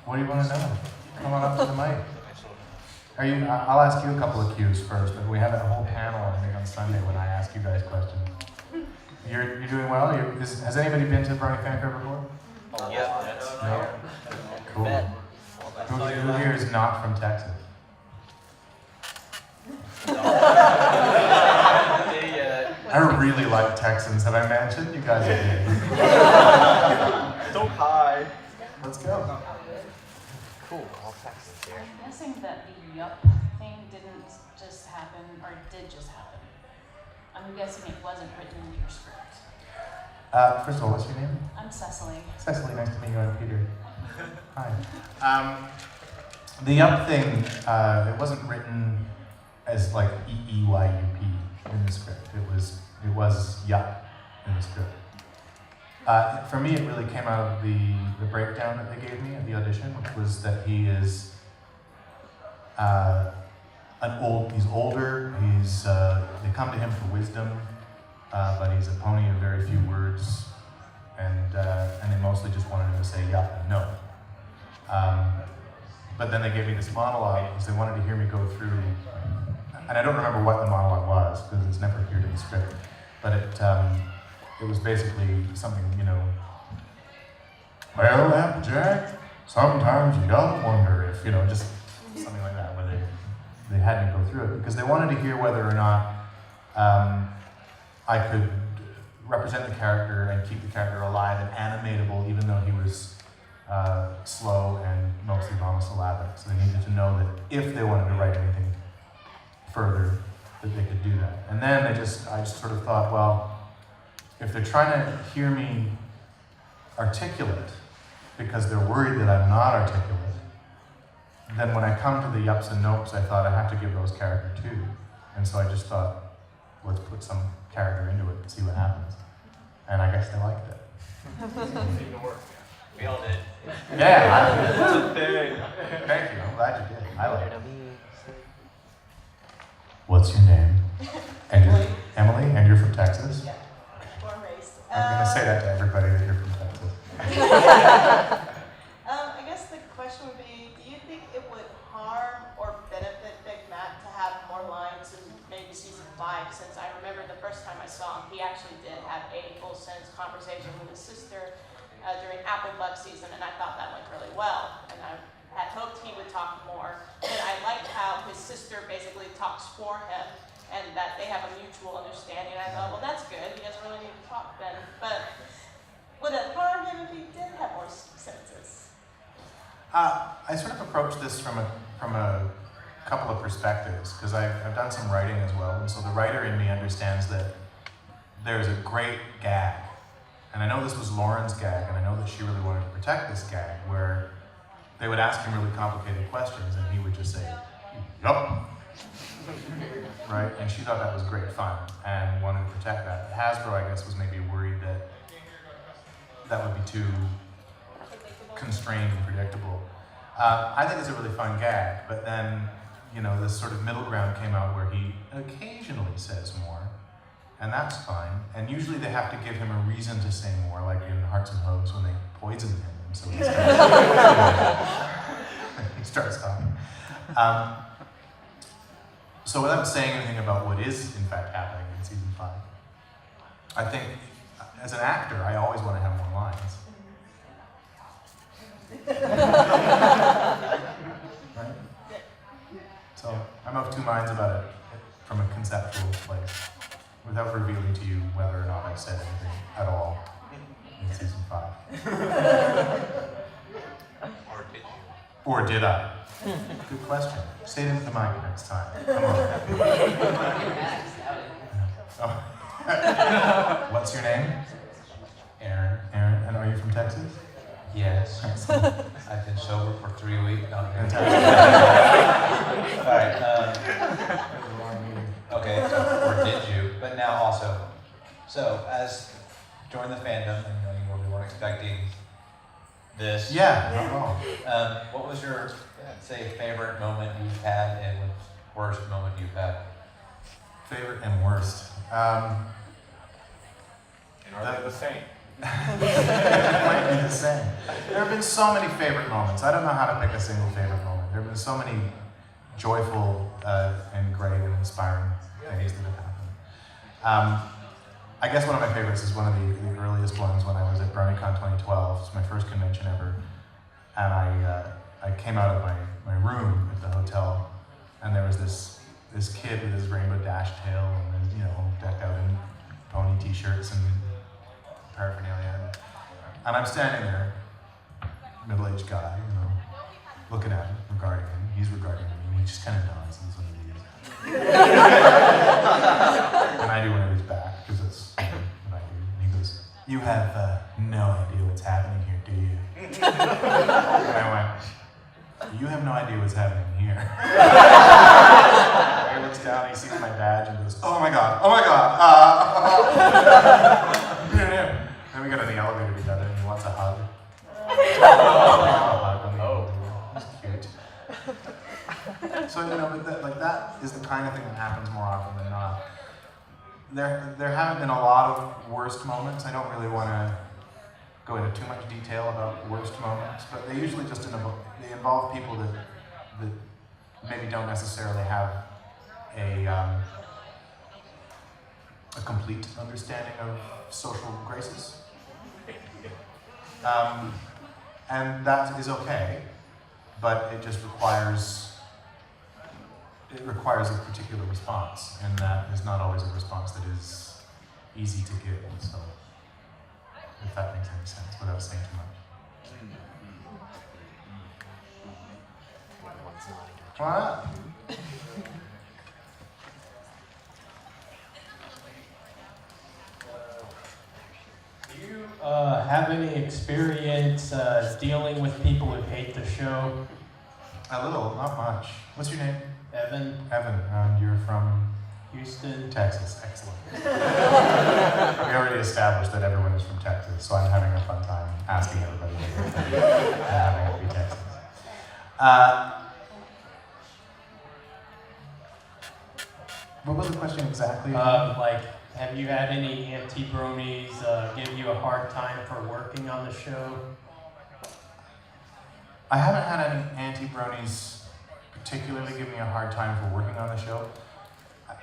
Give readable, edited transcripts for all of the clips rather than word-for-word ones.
What do you want to know? Come on up to the mic. I'll ask you a couple of cues first, but we have a whole panel, I think, on Sunday when I ask you guys questions. You're doing well? Has anybody been to Brony Fan Fair before? Oh, yeah. No? Cool. Who here is not from Texas? I really like Texans. Have I mentioned? You guys are good. So high. Let's go. Cool, all Texas here. I'm guessing that the yup thing didn't just happen, or did just happen. I'm guessing it wasn't written into your script. First of all, what's your name? I'm Cecily. Cecily, nice to meet you. I'm Peter. Hi. The yup thing, it wasn't written as like E-E-Y-U-P in the script. It was yup in the script. For me, it really came out of the breakdown that they gave me at the audition, which was that he is he's older, they come to him for wisdom, but he's a pony of very few words, and they mostly just wanted him to say yup and no. But then they gave me this monologue because they wanted to hear me go through, and I don't remember what the monologue was because it's never appeared in the script, but it was basically something, well, Applejack, sometimes you gotta wonder if, just something like that, where they had me go through it because they wanted to hear whether or not I could represent the character and keep the character alive and animatable, even though he was slow and mostly monosyllabic. So they needed to know that if they wanted to write anything further, that they could do that. And then I just sort of thought, well, if they're trying to hear me articulate because they're worried that I'm not articulate, then when I come to the yups and nopes, I thought I have to give those character too. And so I just thought, let's put some character into it and see what happens. And I guess they liked it. We all did. Yeah, thank you. I'm glad you did. I liked it. What's your name? And you're Emily, and you're from Texas? Yeah, born and raised. I'm going to say that to everybody that you're from Texas. I guess the question would be, do you think it would harm or benefit Big Mac to have more lines in maybe season 5? Since I remember the first time I saw him, he actually did have a full sentence conversation with his sister during apple bug season, and I thought that went really well. And I had hoped he would talk more. And I liked how his sister basically talks for him, and that they have a mutual understanding. I thought, well, that's good. He doesn't really need to talk then. But would it harm him if he did have more sentences? I sort of approach this from a couple of perspectives, because I've done some writing as well, and so the writer in me understands that there's a great gag. And I know this was Lauren's gag, and I know that she really wanted to protect this gag, where they would ask him really complicated questions, and he would just say, yup. Right? And she thought that was great fun, and wanted to protect that. Hasbro, I guess, was maybe worried that that would be too constrained and predictable. I think it's a really fun gag, but then, this sort of middle ground came out where he occasionally says more, and that's fine. And usually they have to give him a reason to say more, like in Hearts and Hopes when they poison him, and so he starts talking. So without saying anything about what is in fact happening in season 5, I think as an actor, I always want to have more lines. Right? So I'm of two minds about it from a conceptual place, without revealing to you whether or not I said anything at all in season 5. Or did I? Good question. Say it into the mic next time. Come on. Oh. What's your name? Aaron. Aaron. And are you from Texas? Yes. I've been sober for 3 weeks. No, Alright, okay, so, or did you, but now also. So, as joined the fandom, and you really weren't expecting this. Yeah, not wrong. What was your, say, favorite moment you've had and worst moment you've had? Favorite and worst. And are they the same? It might be the same. There have been so many favorite moments. I don't know how to pick a single favorite moment. There have been so many joyful and great and inspiring things that have happened. I guess one of my favorites is one of the earliest ones when I was at Brony Fan Fair 2012. It's my first convention ever. And I came out of my room at the hotel, and there was this kid with his rainbow dash tail and, you know, decked out in pony t-shirts and paraphernalia. And I'm standing there, middle-aged guy, you know, looking at him, regarding him. He's regarding me, and he just kind of nods and sort of leaves. And I do when he's back, because that's what I do. And he goes, "You have no idea what's happening here, do you?" And I went, "You have no idea what's happening here." He looks down, he sees my badge, and goes, "Oh my god, oh my god." Then we got in the elevator together, and he wants a hug. He's cute. So, you know, but that is the kind of thing that happens more often than not. There haven't been a lot of worst moments. I don't really want to go into too much detail about worst moments, but they usually just involve people that maybe don't necessarily have a complete understanding of social graces. And that is okay, but it just requires a particular response, and that is not always a response that is easy to give. So, if that makes any sense, without saying too much. What? Do you have any experience dealing with people who hate the show? A little, not much. What's your name? Evan, Evan, and you're from Houston. Texas. Excellent. We already established that everyone is from Texas, so I'm having a fun time asking everybody and having it be Texas. What was the question exactly? Like, have you had any anti-bronies give you a hard time for working on the show? I haven't had any anti-bronies particularly give me a hard time for working on the show.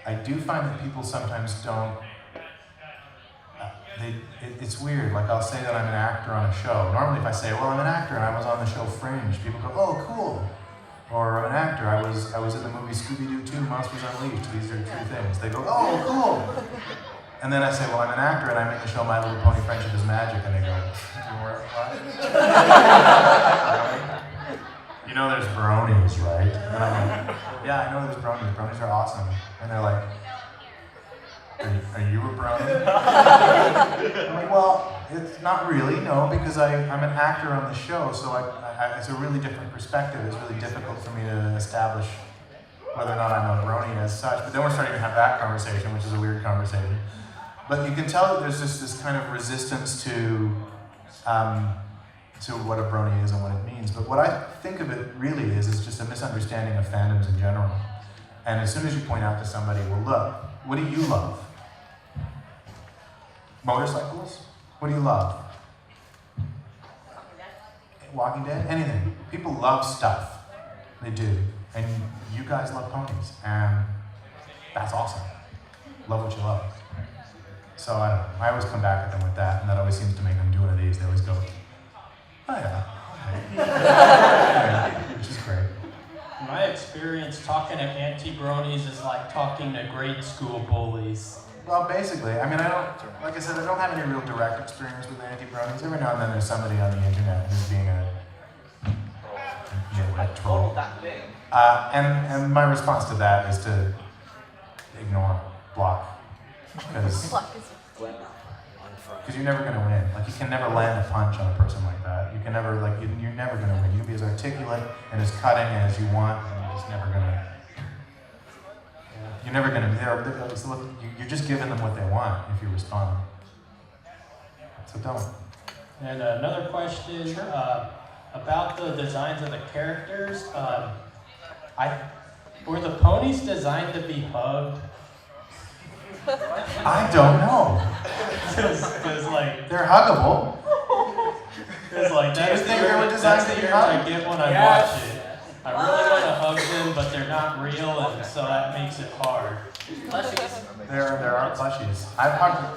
I do find that people sometimes don't. It's weird. Like, I'll say that I'm an actor on a show. Normally, if I say, "Well, I'm an actor and I was on the show Fringe," people go, "Oh, cool." Or, "I'm an actor. I was in the movie Scooby-Doo 2: Monsters Unleashed. These are true things." They go, "Oh, cool." And then I say, "Well, I'm an actor and I'm in the show My Little Pony: Friendship is Magic," and they go, "What?" "You know there's bronies, right?" And I'm like, "Yeah, I know there's bronies. Bronies are awesome." And they're like, Are you a brony?" I'm like, "Well, it's not really, no, because I'm an actor on the show, so it's a really different perspective. It's really difficult for me to establish whether or not I'm a brony as such." But then we're starting to have that conversation, which is a weird conversation. But you can tell that there's just this kind of resistance to what a brony is and what it means. But what I think of it really is just a misunderstanding of fandoms in general. And as soon as you point out to somebody, "Well, look, what do you love? Motorcycles? What do you love? Walking Dead? Anything. People love stuff. They do. And you guys love ponies. And that's awesome. Love what you love." So I don't know. I always come back at them with that, and that always seems to make them do one of these. They always go, "Oh yeah." Which is great. My experience talking to anti-bronies is like talking to grade school bullies. Well, basically, I mean, like I said, I don't have any real direct experience with anti-bronies. Every now and then there's somebody on the internet who's being a troll. And my response to that is to ignore, block. Because you're never going to win. Like, you can never land a punch on a person like that. You can never, you're never going to win. You can be as articulate and as cutting as you want, and you're just never going to. You're never going to. You're just giving them what they want if you respond. So don't. And another question about the designs of the characters. Were the ponies designed to be hugged? I don't know. Because like They're They're huggable. It's like, Do you that's think the they were urge, designed that's to the be urge I hugged? get when I watch it. I really want to hug them, but they're not real, and so that makes it hard. There are plushies. I've hugged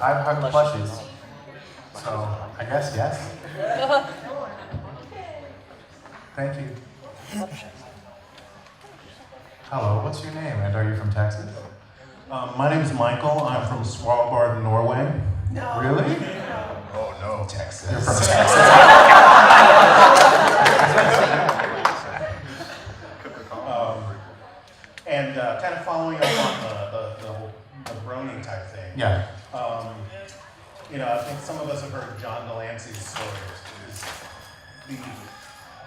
plushies. So I guess yes. Thank you. Hello, what's your name and are you from Texas? My name is Michael. I'm from Svalbard, Norway. Really? Oh no, Texas. You're from Texas. And kind of following up on the whole Brony type thing. Yeah. I think some of us have heard John Delancey's stories. The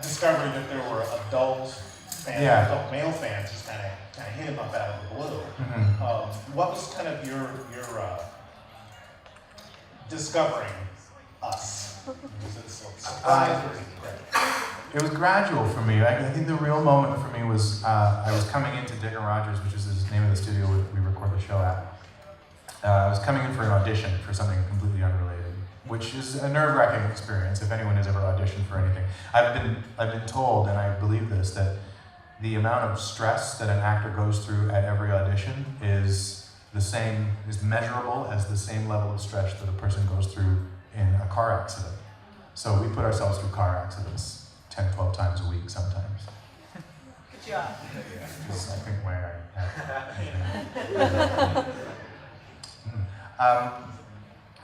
discovery that there were adult fans, adult male fans, just kind of hit him up out of the blue. Mm-hmm. What was kind of your discovering us? Was it surprise or It was gradual for me. I think the real moment for me was I was coming into Dick and Rogers, which is the name of the studio we record the show at. I was coming in for an audition for something completely unrelated, which is a nerve-wracking experience if anyone has ever auditioned for anything. I've been told, and I believe this, that the amount of stress that an actor goes through at every audition is measurable as the same level of stress that a person goes through in a car accident. So we put ourselves through car accidents 10, 12 times a week sometimes. Good job. Is, I think, why I have.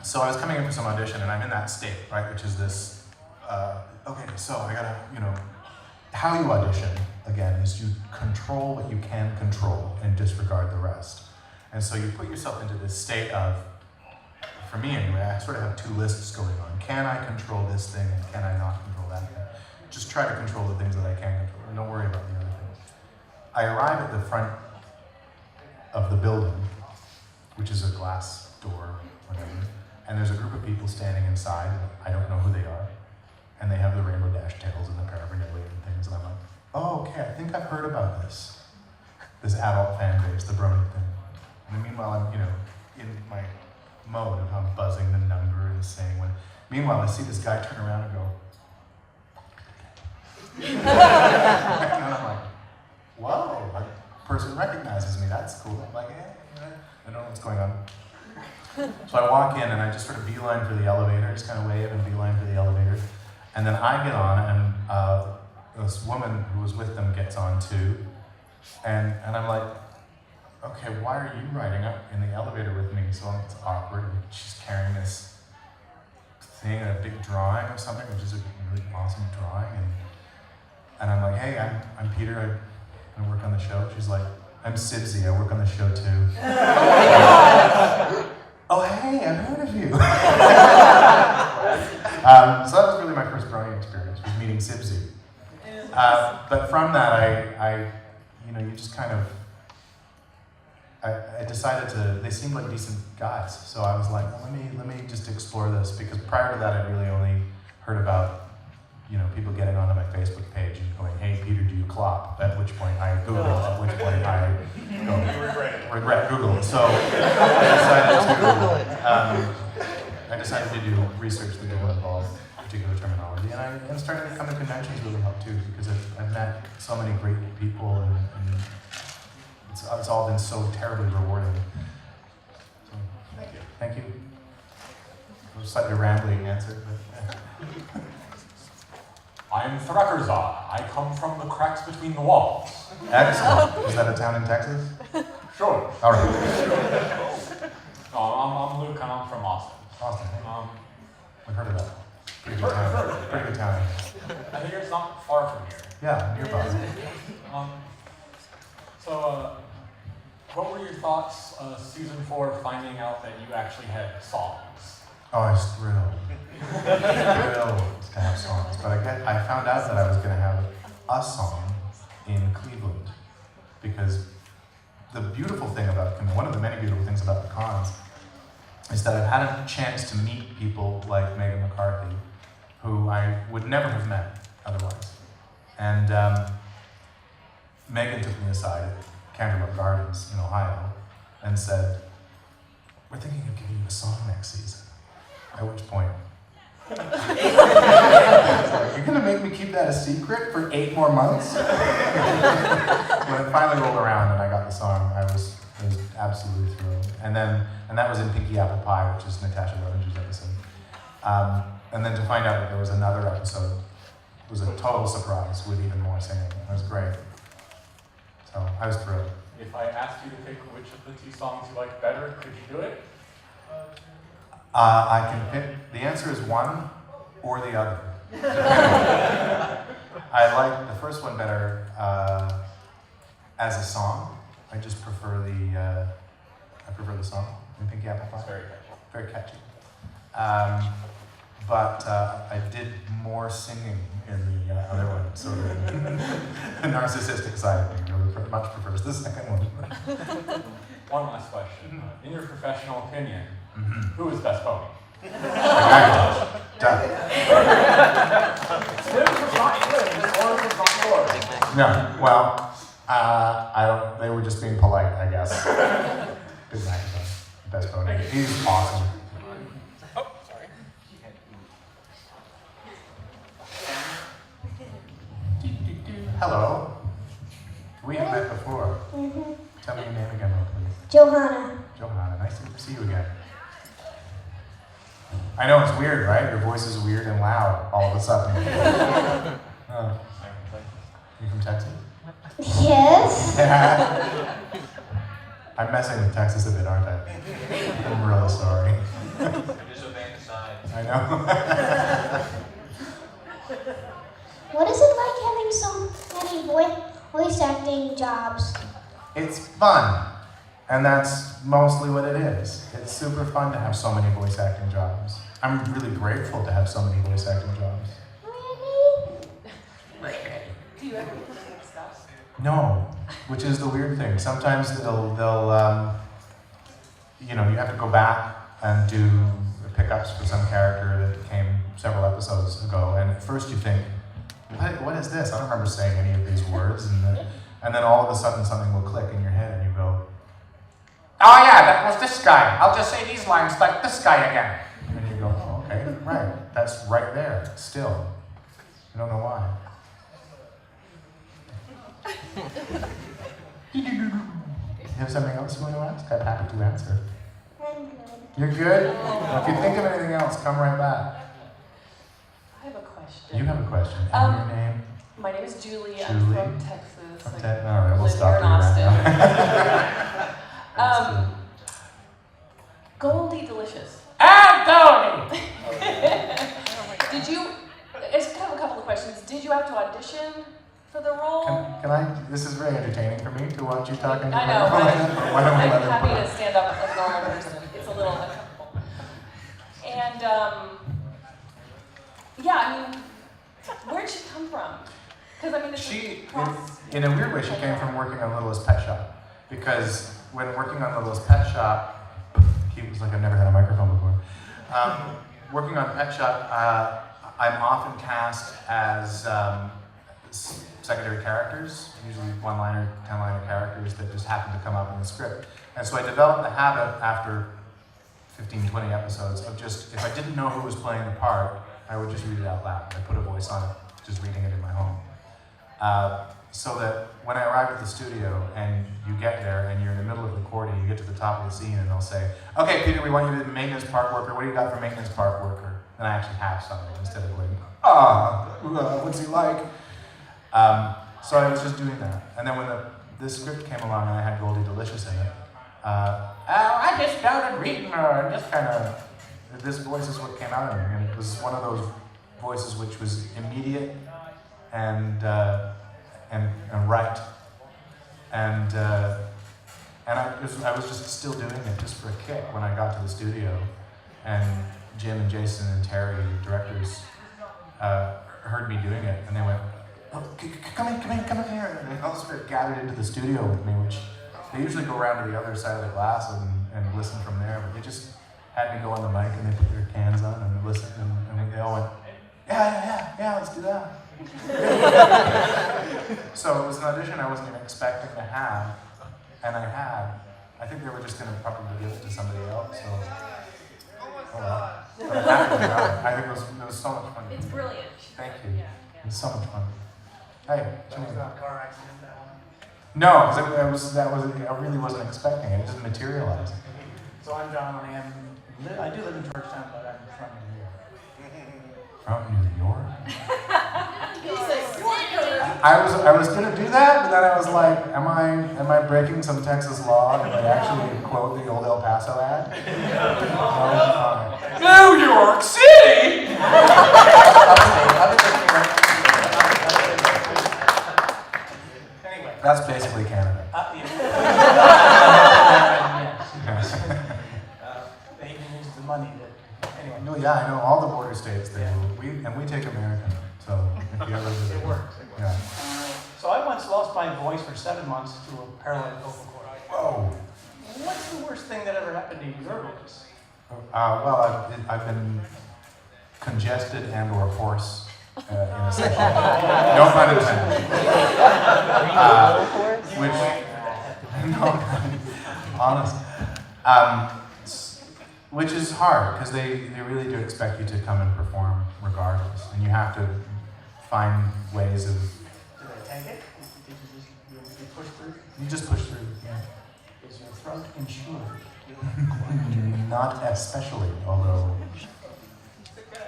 So I was coming in for some audition, and I'm in that state, right, which is this, okay, so I gotta, how you audition, again, is you control what you can control and disregard the rest. And so you put yourself into this state of, for me anyway, I sort of have two lists going on. Can I control this thing, and can I not control that thing? Just try to control the things that I can control, and don't worry about the other things. I arrive at the front of the building, which is a glass door, whatever, and there's a group of people standing inside. I don't know who they are, and they have the rainbow dash tails and the paraphernalia and things, and I'm like, oh, okay, I think I've heard about this adult fan base, the Brony thing. And meanwhile, I'm, in my mode of how I'm buzzing the number and saying when. Meanwhile, I see this guy turn around and go, and I'm like, whoa, a person recognizes me, that's cool. I'm like, hey, I don't know what's going on. So I walk in and I just sort of beeline for the elevator, just kind of wave and beeline for the elevator. And then I get on and this woman who was with them gets on too. And I'm like, okay, why are you riding up in the elevator with me? So it's awkward. And she's carrying this thing, a big drawing of something, which is a really awesome drawing. And I'm like, hey, I'm Peter, I work on the show. She's like, I'm Sibsy, I work on the show too. Oh, hey, I've heard of you. So that was really my first Brony experience, was meeting Sibsy. But from that, I you just kind of, I decided they seemed like decent guys. So I was like, well, let me just explore this, because prior to that, I really only heard about, people getting onto my Facebook page and going, hey, Peter, do you clop? At which point I Googled, at which point I regret Google. So I decided to do research that didn't involve particular terminology. And starting to come to conventions really helped too, because I've met so many great people, and it's all been so terribly rewarding. So, thank you. Thank you. It was a slightly rambling answer, but I'm Thruckerzah. I come from the cracks between the walls. excellent. Is that a town in Texas? Sure. All right. No, I'm Luke and I'm from Austin. Austin. I've heard of that. Pretty good town. Pretty good town. I think it's not far from here. Yeah, nearby. So, what were your thoughts, season 4, finding out that you actually had songs? Oh, I was thrilled. Thrilled to have songs. But I found out that I was going to have a song in Cleveland, because the beautiful thing about, one of the many beautiful things about the cons is that I've had a chance to meet people like Megan McCarthy, who I would never have met otherwise. And Megan took me aside at Canterbury Gardens in Ohio and said, we're thinking of giving you a song next season. At which point, You're gonna make me keep that a secret for 8 more months? When it finally rolled around and I got the song, I was absolutely thrilled. And that was in Pinky Apple Pie, which is Natasha Rodenger's episode. And then to find out that there was another episode was a total surprise with even more singing. It was great. So I was thrilled. If I asked you to pick which of the 2 songs you like better, could you do it? I can pick, the answer is one or the other. I like the first one better as a song. I just prefer the song in Pinky Apple Pie. It's very catchy. Very catchy. But I did more singing in the other one, so the narcissistic side of me really much prefers the second one. One last question. In your professional opinion, who is best pony? Done. No, well, I don't. They were just being polite, I guess. Good night, best pony. He's awesome. Hello. We have met before. Tell me your name again, real please. Johanna. Johanna, nice to see you again. I know it's weird, right? Your voice is weird and loud all of a sudden. Oh. You from Texas? Yes. I'm messing with Texas a bit, aren't I? I'm really sorry. You're disobeying the signs. I know. What is it like having so many voice acting jobs? It's fun. And that's mostly what it is. It's super fun to have so many voice acting jobs. I'm really grateful to have so many voice acting jobs. Really? Do you ever get mixed up? No, which is the weird thing. Sometimes they'll you know, you have to go back and do pickups for some character that came several episodes ago, and at first you think, what is this? I don't remember saying any of these words, and then all of a sudden something will click in your head and you go, oh yeah, that was this guy. I'll just say these lines like this guy again. And you go, oh, okay, right. That's right there, still. I don't know why. You have something else you want to ask? I'm happy to answer. I'm good. You're good? Well, if you think of anything else, come right back. I have a question. You have a question. And your name? My name is Julie. I'm Julie? from Texas. All Like, right, we'll live stop here in doing that now. Goldie Delicious. And Goldie! Did you? It's kind of a couple of questions. Did you have to audition for the role? Can I, this is very entertaining for me to watch you talking to I know, Why don't we I'm let her happy put to it? stand up as a normal person. It's a little uncomfortable. And yeah, I mean, where'd she come from? Because I mean, it's She, cross. in a weird way, she came from working on Littlest Pet Shop. Because when working on Littlest Pet Shop, he was like, I've never had a microphone before. Working on Pet Shop, I'm often cast as secondary characters, usually one-liner, 10-liner characters that just happen to come up in the script. And so I developed the habit after 15, 20 episodes of just, if I didn't know who was playing the part, I would just read it out loud. I put a voice on it, just reading it in my home. So that when I arrive at the studio and you get there and you're in the middle of recording, you get to the top of the scene and they'll say, okay, Peter, we want you to be the maintenance park worker. What do you got for maintenance park worker? And I actually have something instead of going, what's he like? So I was just doing that. And then when this script came along and I had Goldie Delicious in it, I just started reading her and just kind of, this voice is what came out of me. And it was one of those voices which was immediate and right. And I was just still doing it just for a kick when I got to the studio. And Jim and Jason and Terry, the directors, heard me doing it, and they went, oh, come in here. And they all sort of gathered into the studio with me, which they usually go around to the other side of the glass and listen from there, but they just had me go on the mic and they put their cans on and listen, and they all went, yeah, let's do that. So it was an audition I wasn't even expecting to have, and I had. I think they were just going to probably give it to somebody else, so. Oh well. But I'm happy to have it. I think it was It's brilliant. Thank you. It was so much fun. Hey, That was not a car accident, that one. no, 'cause I really wasn't expecting it. It didn't materialize. So I'm John, I do live in Georgetown, but I'm from New York. From New York? He's a sinner. I was gonna do that, but then I was like, am I breaking some Texas law? Did I actually quote the old El Paso ad? No, New York City! Anyway. That's basically Canada. Yes. They even use the money to, anyway. No, yeah, I know all the border states. We take American. So if you ever visit, It works. Yeah. So I once lost my voice for 7 months to a paralyzed vocal cord. Whoa. What's the worst thing that ever happened to your voice? Well, I've been congested and/or hoarse in a session. No pun intended. No, honest. Which is hard because they really do expect you to come and perform regardless, and you have to find ways of. Did they take it? Did you push through? You just push through. Yeah. Is your throat insured? Not especially, although.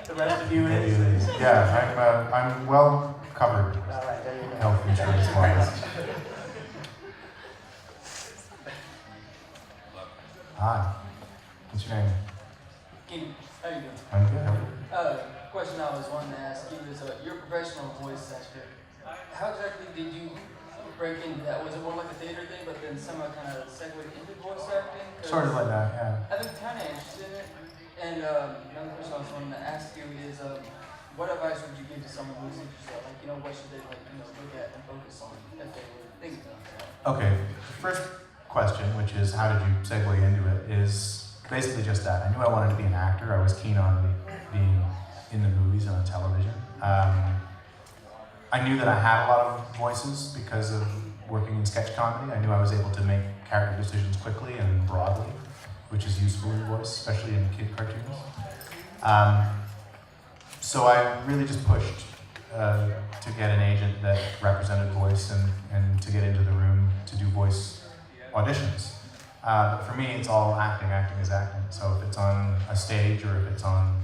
The rest of you is? Yeah, I'm well covered. All right, there you go. Health insurance wise. Hi. What's your name? How you doing? I'm good. How are you? Question I was wanting to ask you is, you're a professional voice actor. How exactly did you break into that? Was it more like a theater thing, but then somehow kind of segued into voice acting? Sort of like that, yeah. I've been kind of interested in it. And another question I was wanting to ask you is, what advice would you give to someone who's interested? Like, what should they look at and focus on if they were thinking about that? Okay. First question, which is how did you segue into it, is basically just that. I knew I wanted to be an actor. I was keen on being in the movies and on television. I knew that I had a lot of voices because of working in sketch comedy. I knew I was able to make character decisions quickly and broadly, which is useful in voice, especially in kid cartoons. So I really just pushed to get an agent that represented voice and to get into the room to do voice auditions. But for me, it's all acting. Acting is acting. So if it's on a stage or if it's on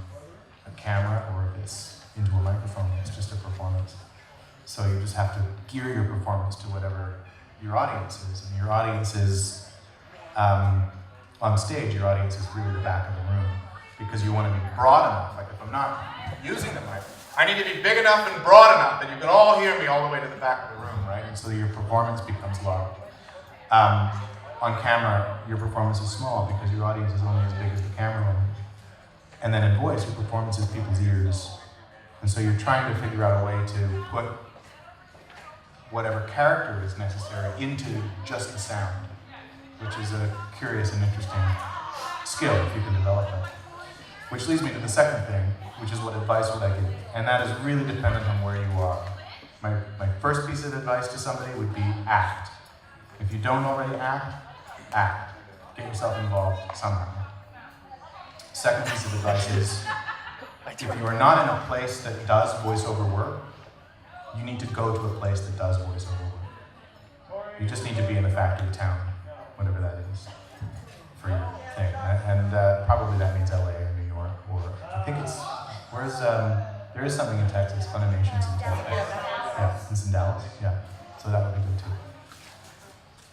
a camera or if it's into a microphone, it's just a performance. So you just have to gear your performance to whatever your audience is. And your audience is, on stage, your audience is really the back of the room because you want to be broad enough. Like if I'm not using the mic, I need to be big enough and broad enough that you can all hear me all the way to the back of the room, right? And so your performance becomes large. On camera, your performance is small because your audience is only as big as the camera. And then in voice, your performance is people's ears. And so you're trying to figure out a way to put whatever character is necessary into just the sound, which is a curious and interesting skill if you can develop it. Which leads me to the second thing, which is what advice would I give? And that is really dependent on where you are. My first piece of advice to somebody would be act. If you don't already act. Get yourself involved somehow. Second piece of advice is, if you are not in a place that does voiceover work, you need to go to a place that does voiceover work. You just need to be in a factory town, whatever that is, for your thing. And probably that means LA or New York, or I think it's, there is something in Texas, Funimation's in Texas. Yeah, it's in Dallas, yeah. So that would be good too.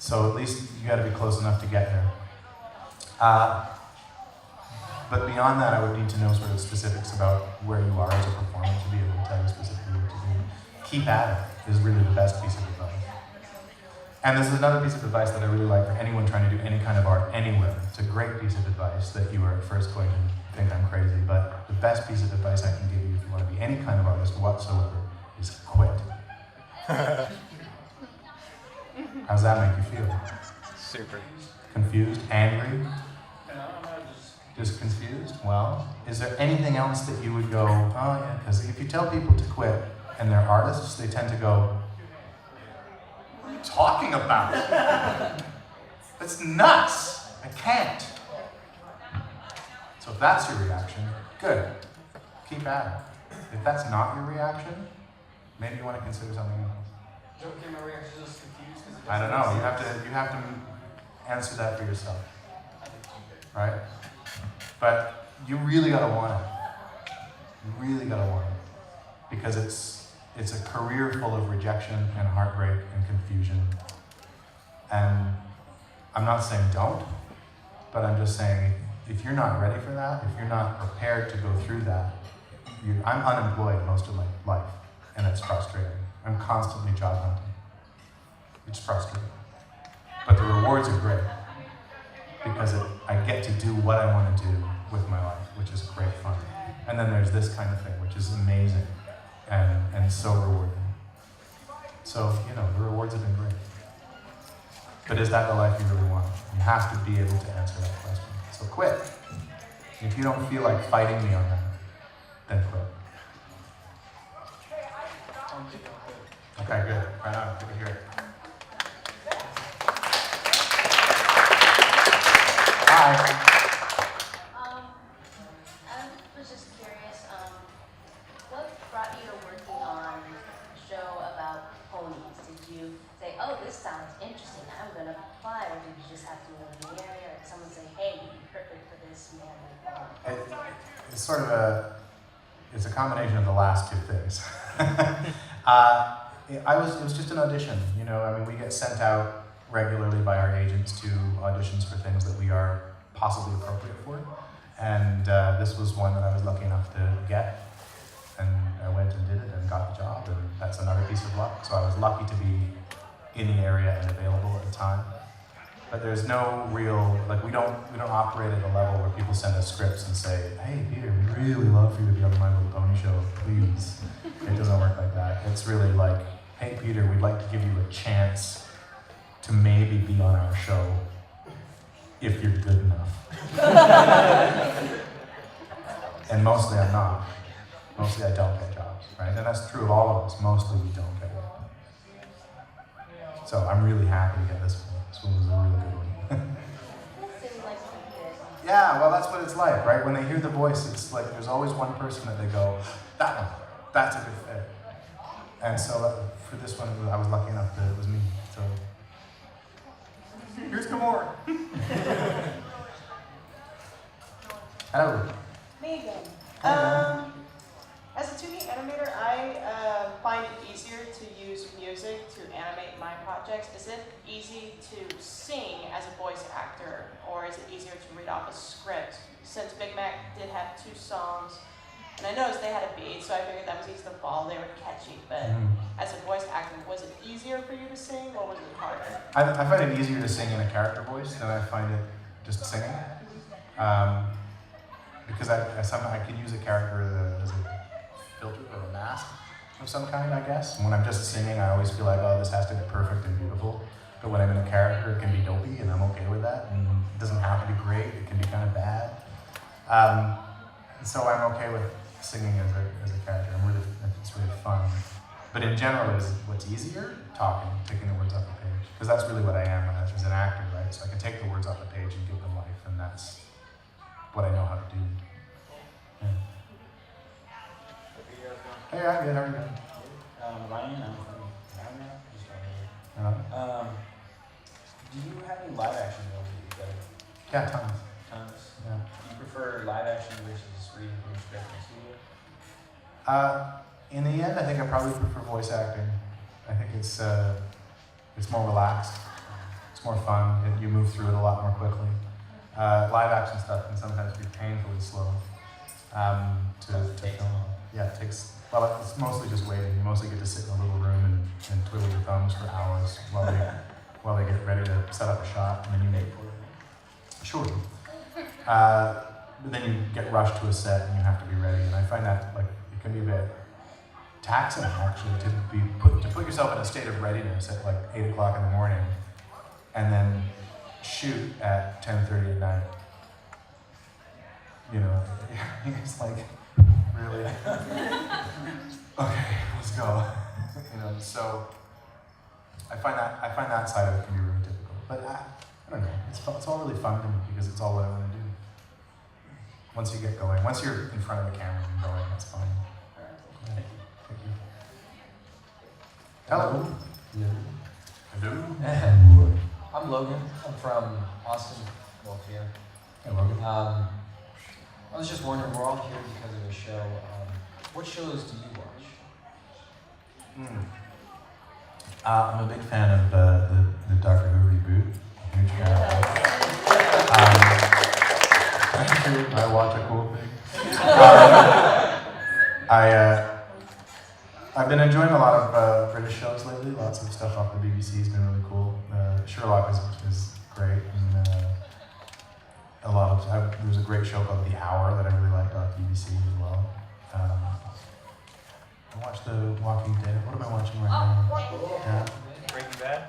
So at least you gotta be close enough to get there. But beyond that, I would need to know sort of specifics about where you are as a performer to be able to tell you specifically what to do. Keep at it is really the best piece of advice. And this is another piece of advice that I really like for anyone trying to do any kind of art anywhere. It's a great piece of advice that you are at first going to think I'm crazy, but the best piece of advice I can give you if you want to be any kind of artist whatsoever is quit. How's that make you feel? Super. Confused? Angry? Just confused? Well, is there anything else that you would go, oh yeah, because if you tell people to quit and they're artists, they tend to go, what are you talking about? That's nuts. I can't. So if that's your reaction, good. Keep at it. if that's not your reaction, maybe you want to consider something else. Okay, my reaction is confused because it I don't doesn't know. make You have to answer that for yourself, right? But you really gotta want it. You really gotta want it because it's a career full of rejection and heartbreak and confusion. And I'm not saying don't, but I'm just saying if you're not ready for that, if you're not prepared to go through that, I'm unemployed most of my life, and it's frustrating. I'm constantly job hunting. It's frustrating. But the rewards are great because I get to do what I want to do with my life, which is great fun. And then there's this kind of thing, which is amazing and so rewarding. So, the rewards have been great. But is that the life you really want? You have to be able to answer that question. So quit. If you don't feel like fighting me on that, then quit. Okay, good. Right on. Good to hear it. Hi. I was just curious, what brought you to working on a show about ponies? Did you say, oh, this sounds interesting, I'm going to apply, or did you just have to live in the area, or did someone say, hey, you'd be perfect for this man? It's sort of it's a combination of the last two things. It was just an audition, we get sent out regularly by our agents to auditions for things that we are possibly appropriate for. And this was one that I was lucky enough to get. And I went and did it and got the job, and that's another piece of luck. So I was lucky to be in the area and available at the time. But there's no real, we don't operate at a level where people send us scripts and say, hey, Peter, we'd really love for you to be on the My Little Pony show, please. It doesn't work like that. It's really like, hey, Peter, we'd like to give you a chance to maybe be on our show if you're good enough. And mostly I'm not. Mostly I don't get jobs, right? And that's true of all of us. Mostly we don't get work. So I'm really happy to get this one. This one was a really good one. Yeah, well, that's what it's like, right? When they hear the voice, it's like there's always one person that they go, that one, that's a good fit. And so for this one, I was lucky enough that it was me. So here's some more. Hello. Megan. As a 2D animator, I find it easier to use music to animate my projects. Is it easy to sing as a voice actor, or is it easier to read off a script? Since Big Mac did have 2 songs, and I noticed they had a beat, so I figured that was easy to follow. They were catchy, but as a voice actor, was it easier for you to sing, or was it harder? I find it easier to sing in a character voice than I find it just singing. Because I can use a character as a filter or a mask of some kind, I guess. When I'm just singing, I always feel like, oh, this has to be perfect and beautiful. But when I'm in a character, it can be dopey, and I'm okay with that. And it doesn't have to be great, it can be kind of bad. So I'm okay with singing as a character. It's really fun. But in general, what's easier? Talking, taking the words off the page. Because that's really what I am as an actor, right? So I can take the words off the page and give them life, and that's what I know how to do. Yeah. Hey, I'm good. How are you doing? Ryan, I'm from Mountain, just right here. Do you have any live action roles that you've done? Yeah, tons. Tons? Yeah. Do you prefer live action versus reading from script in studio? In the end, I think I probably prefer voice acting. I think it's more relaxed. It's more fun. You move through it a lot more quickly. Live action stuff can sometimes be painfully slow to film. Yeah, it takes. Well, it's mostly just waiting. You mostly get to sit in a little room and twiddle your thumbs for hours while they get ready to set up a shot, and then you make it. Sure. But then you get rushed to a set and you have to be ready. And I find that it can be a bit taxing actually to put yourself in a state of readiness at 8 o'clock in the morning, and then shoot at 10:30 at night. It's like, really? Okay, let's go. So I find that side of it can be really difficult. But I don't know. It's all really fun to me because it's all what I want to do. Once you get going, once you're in front of the camera and going, that's fun. Thank you. Hello. Hello. I'm Logan. I'm from Austin, Philadelphia. Hey, Logan. I was just wondering, we're all here because of a show. What shows do you watch? I'm a big fan of the Doctor Who reboot. Huge fan of that. I watch a cool thing. I've been enjoying a lot of British shows lately. Lots of stuff off the BBC has been really cool. Sherlock is great, and there was a great show called The Hour that I really liked off BBC as well. I watched The Walking Dead. What am I watching right now? Yeah. Breaking Bad?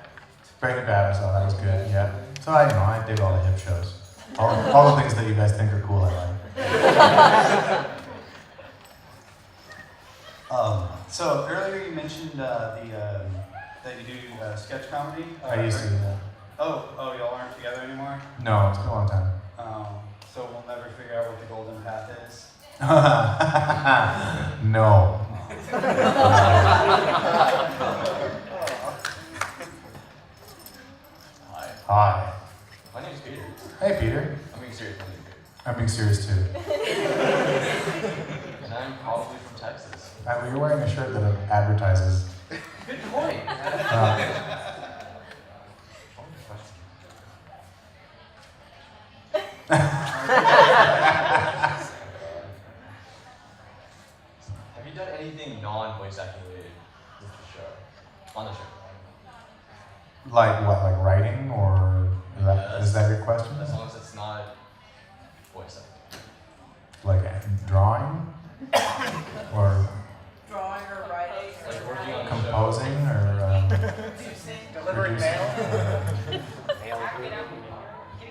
Breaking Bad, I saw that was good, yeah. So I dig all the hip shows. All the things that you guys think are cool, I like. So earlier you mentioned that you do sketch comedy. I used to do that. Oh, y'all aren't together anymore? No, it's been a long time. So we'll never figure out what the golden path is? No. Hi. My name's Peter. Hey, Peter. I'm being serious. I'm being serious too. And I'm probably from Texas. You're wearing a shirt that advertises. Good point. Have you done anything non-voice acting related with the show? On the show? Like what? Like writing, or is that your question? As long as it's not voice acting. Like drawing, or Drawing or writing. Like working on the composing, or Delivering mail.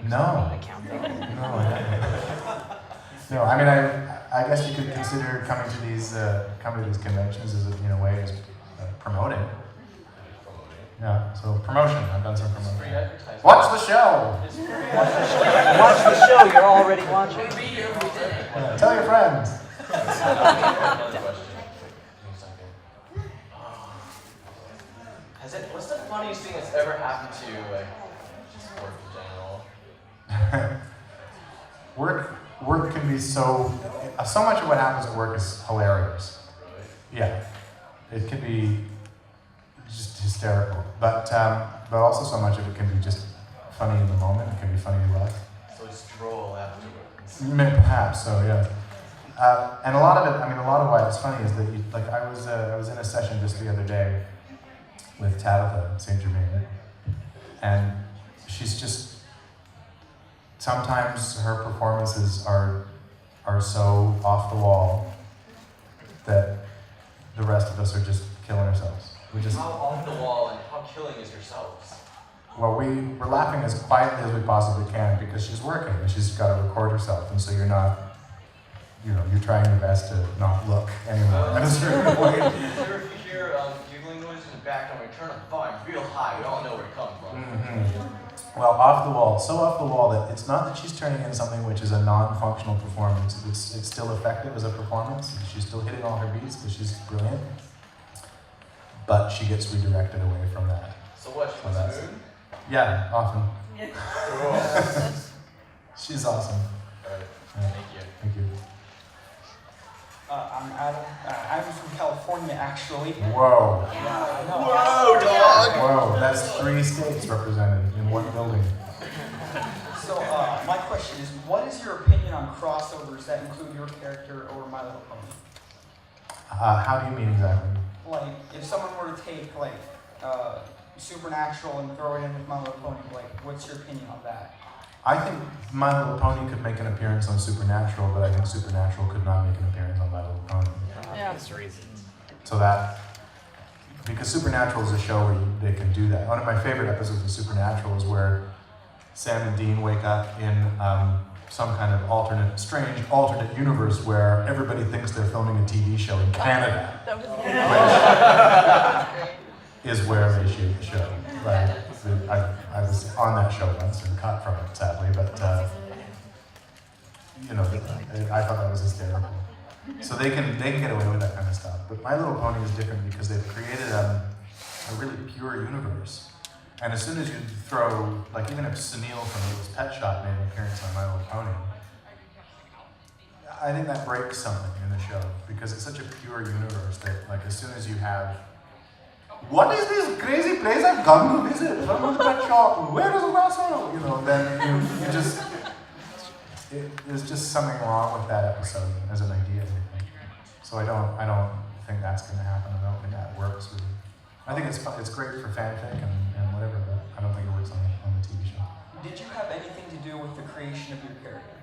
No. No, I haven't. No, I mean, I guess you could consider coming to these conventions as a way as promoting. Yeah, so promotion. I've done some promotion. Watch the show. Watch the show. You're already watching. Yeah, tell your friends. What's the funniest thing that's ever happened to you, like, just work in general? Work can be so much of what happens at work is hilarious. Yeah, it can be just hysterical, but also so much of it can be just funny in the moment. It can be funny to us. So it's droll afterwards. Perhaps so, yeah. And a lot of it, a lot of why it's funny is that I was in a session just the other day with Tabitha at St. Germain, and she's just, sometimes her performances are so off the wall that the rest of us are just killing ourselves. How off the wall and how killing is yourselves? Well, we're laughing as quietly as we possibly can because she's working and she's got to record herself, and so you're not, you're trying your best to not look anymore at a certain point. If you hear giggling noise in the background, you turn the volume real high, you don't know where it comes from. Mm-hmm. Well, off the wall, so off the wall that it's not that she's turning in something which is a non-functional performance. It's still effective as a performance. She's still hitting all her beats because she's brilliant. But she gets redirected away from that. So what, she wants to moon? Yeah, often. Yeah. She's awesome. Alright, Yeah. thank you. Thank you. I'm Adam. I'm from California, actually. Whoa. Yeah, I know. Whoa, dog! Whoa, that's 3 states represented in one building. So, my question is, what is your opinion on crossovers that include your character or My Little Pony? How do you mean exactly? Like, if someone were to take, Supernatural and throw it in with My Little Pony, what's your opinion on that? I think My Little Pony could make an appearance on Supernatural, but I think Supernatural could not make an appearance on My Little Pony. Yeah. That's reasons. So because Supernatural is a show where they can do that. One of my favorite episodes of Supernatural is where Sam and Dean wake up in some kind of strange alternate universe where everybody thinks they're filming a TV show in Canada. Which is where they shoot the show. Right? I was on that show once and cut from it, sadly, but I thought that was hysterical. So they can get away with that kind of stuff. But My Little Pony is different because they've created a really pure universe. And as soon as you throw, like even if Sunil from Little's Pet Shop made an appearance on My Little Pony, I think that breaks something in the show because it's such a pure universe that like as soon as you have, what is this crazy place I've come to visit? From the pet shop, where is Russell? You know, then you just, there's just something wrong with that episode as an idea. So I don't think that's going to happen. I don't think that works really. I think it's great for fanfic and whatever, but I don't think it works on the TV show. Did you have anything to do with the creation of your character?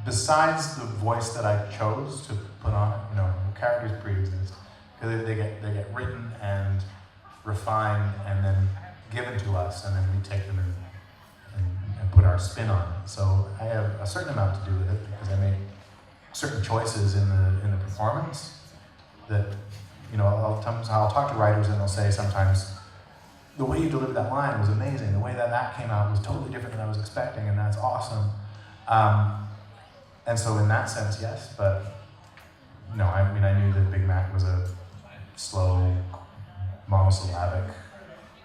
Besides the voice that I chose to put on it, no, the characters pre-exist. Because they get written and refined and then given to us, and then we take them and put our spin on it. So I have a certain amount to do with it because I make certain choices in the performance that, you know, I'll talk to writers and they'll say sometimes, the way you delivered that line was amazing. The way that came out was totally different than I was expecting, and that's awesome. And so in that sense, yes, but no, I mean, I knew that Big Mac was a slow, monosyllabic,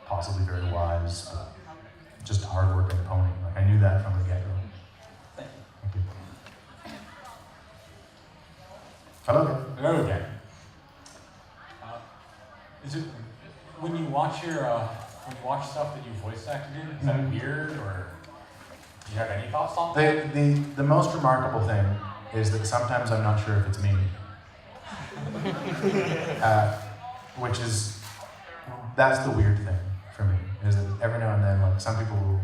possibly very wise, but just hard-working pony. Like, I knew that from the get-go. Thank you. Hello again. Hello again. Is it when you watch stuff that you voice acted in? Is that weird, or do you have any thoughts on that? The most remarkable thing is that sometimes I'm not sure if it's me. That's the weird thing for me, is that every now and then, like some people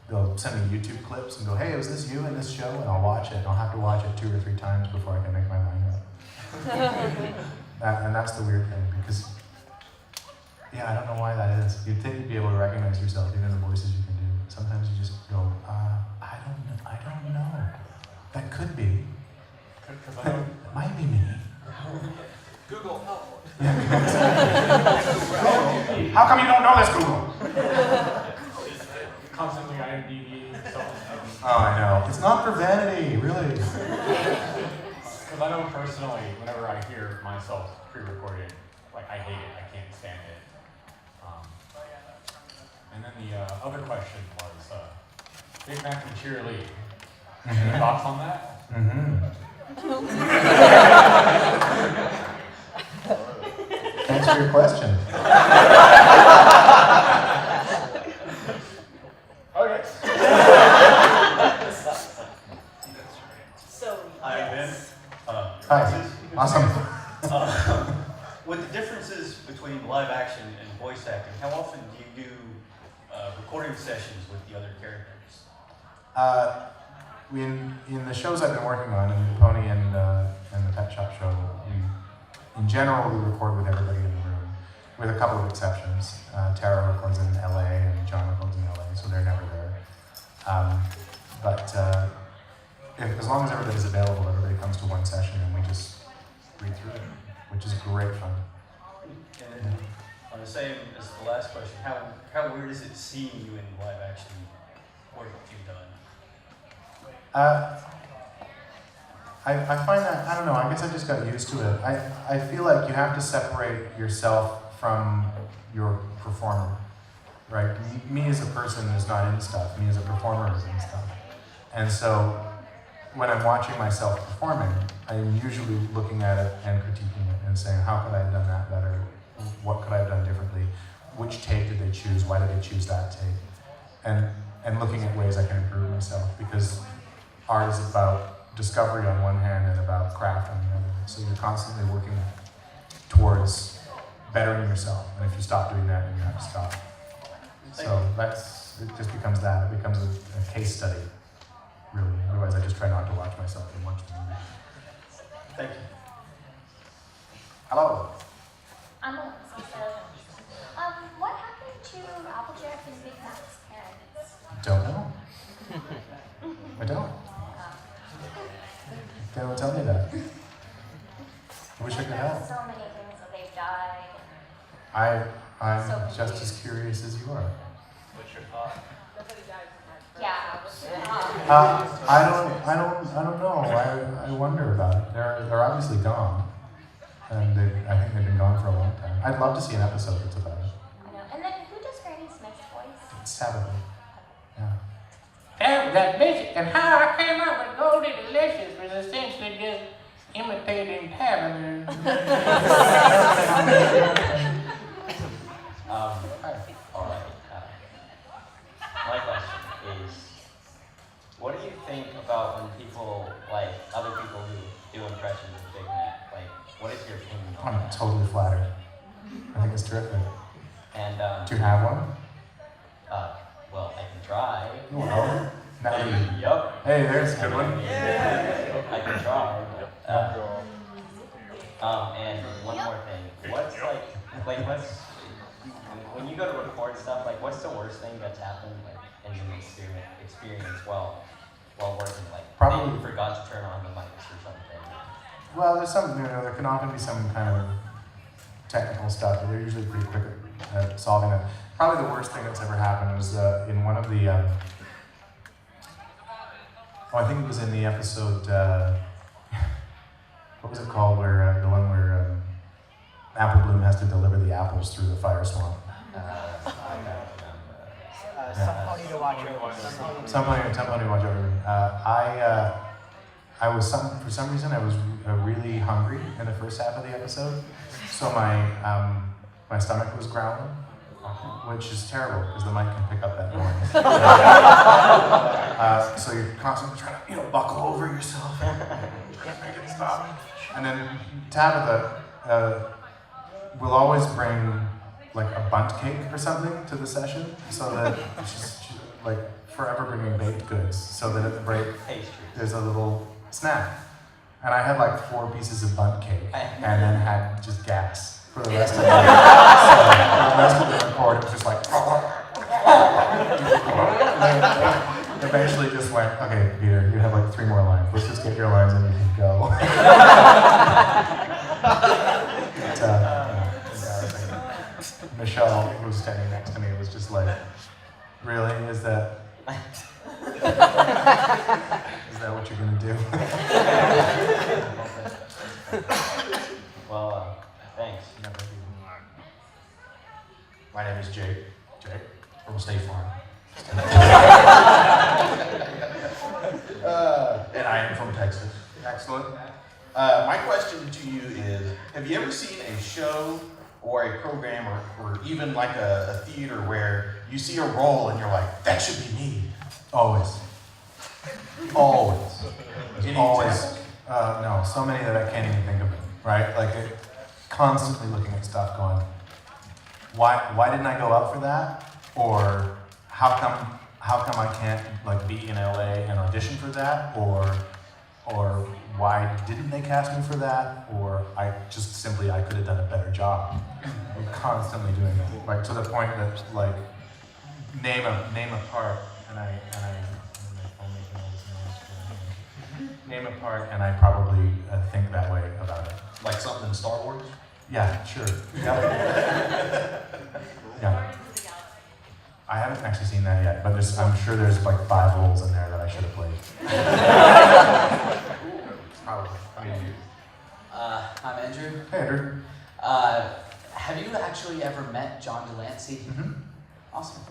they'll send me YouTube clips and go, hey, was this you in this show? And I'll watch it, and I'll have to watch it 2 or 3 times before I can make my mind up. And that's the weird thing, because yeah, I don't know why that is. You'd think you'd be able to recognize yourself, even the voices you can do. Sometimes you just go, I don't know. That could be. It might be me. Google. How come you don't know this, Google? Constantly IMDb stuff. Oh, I know. It's not for vanity, really. Because I know personally, whenever I hear myself pre-recorded, like I hate it. I can't stand it. And then the other question was Big Mac and cheerleading. Any thoughts on that? Thanks for your question. Okay. So, Hi, Ben. Hi. Awesome. With the differences between live action and voice acting, how often do you do recording sessions with the other characters? In the shows I've been working on, in the Pony and the Pet Shop show, in general, we record with everybody in the room, with a couple of exceptions. Tara records in LA and John records in LA, so they're never there. As long as everybody's available, everybody comes to one session and we just read through it, which is great fun. And then, on the same as the last question, how weird is it seeing you in live action work that you've done? I find that, I don't know, I guess I just got used to it. I feel like you have to separate yourself from your performer, right? Me as a person is not in stuff, me as a performer is in stuff. And so, when I'm watching myself performing, I'm usually looking at it and critiquing it and saying, how could I have done that better? What could I have done differently? Which take did they choose? Why did they choose that take? And looking at ways I can improve myself, because art is about discovery on one hand and about craft on the other. So you're constantly working towards bettering yourself. And if you stop doing that, then you have to stop. So it just becomes that. It becomes a case study, really. Otherwise, I just try not to watch myself and watch the movie. Thank you. Hello. I'm a what happened to Applejack and Big Mac's parents? Don't know. I don't. They don't tell me that. I wish I could help. So many things that they've died. I'm just as curious as you are. What's your thought? Yeah. I don't know. I wonder about it. They're obviously gone, and I think they've been gone for a long time. I'd love to see an episode that's about it. I know. And then who does Granny Smith's voice? It's Tabitha. Yeah. That bitch, and how I came up with Goldie Delicious was essentially just imitating Tabitha. All right. My question is, what do you think about when people, like other people who do impressions of Big Mac? Like, what is your opinion on I'm that? totally flattered. I think it's terrific. And Do you have one? well, I can try. Well, now you. Yup. Hey, there's a good one. I can try. And one more thing. What's what's when you go to record stuff? Like, what's the worst thing that's happened in your experience while working? Like, Probably- maybe you forgot to turn on the mics or something. Well, there's some, there can often be some kind of technical stuff, but they're usually pretty quick at solving it. Probably the worst thing that's ever happened was in one of the, I think it was in the episode, what was it called, where, the one where Apple Bloom has to deliver the apples through the fire swamp. Some pony to watch over. Some pony to watch over. I was for some reason I was really hungry in the first half of the episode, so my stomach was growling, which is terrible because the mic can pick up that noise. So you're constantly trying to buckle over yourself, make it stop. And then Tabitha will always bring like a bundt cake or something to the session, so that she's like forever bringing baked goods, so that at the break there's a little snack. And I had like 4 pieces of bundt cake, and then had just gas for the rest of the day. So the rest of the record, it was just like. And then eventually just went, okay, Peter, you have like 3 more lines. Let's just get your lines and you can go. Michelle, who was standing next to me, was just like, really? Is that what you're gonna do? Well, thanks. My name is Jake. Jake from State Farm. And I am from Texas. Excellent. My question to you is, have you ever seen a show or a program or even like a theater where you see a role and you're like, that should be me? Always. Always. Any Always. examples? No, so many that I can't even think of it, right? Like, constantly looking at stuff going, why didn't I go up for that? Or how come I can't like be in LA and audition for that? Or why didn't they cast me for that? Or I could have done a better job. I'm constantly doing it, like to the point that like name a part, name a part, and I probably think that way about it. Like something in Star Wars? Yeah, sure. Yeah. Yeah. I haven't actually seen that yet, but I'm sure there's like 5 roles in there that I should have played. Probably. I mean, I'm Andrew. Hey, Andrew. Have you actually ever met John Delancey? Mm-hmm. Awesome.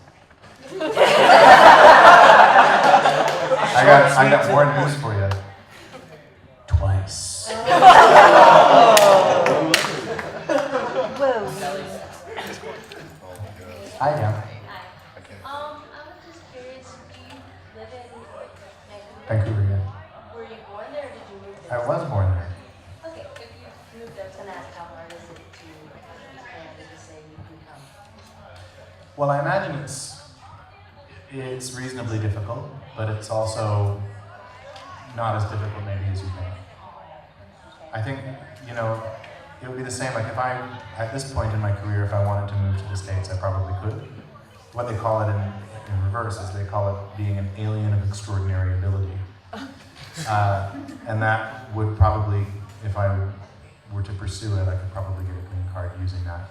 I got more news for you. Twice. Hi, Em. I was just curious, do you live in Vancouver, yeah. Were you born there or did you move there? I was born there. Okay, if you moved there, I was gonna ask how hard is it to expand and to say you can come? Well, I imagine it's reasonably difficult, but it's also not as difficult maybe as you think. I think, it would be the same, like if at this point in my career, if I wanted to move to the States, I probably could. What they call it in reverse is they call it being an alien of extraordinary ability. And that would probably, if I were to pursue it, I could probably get a green card using that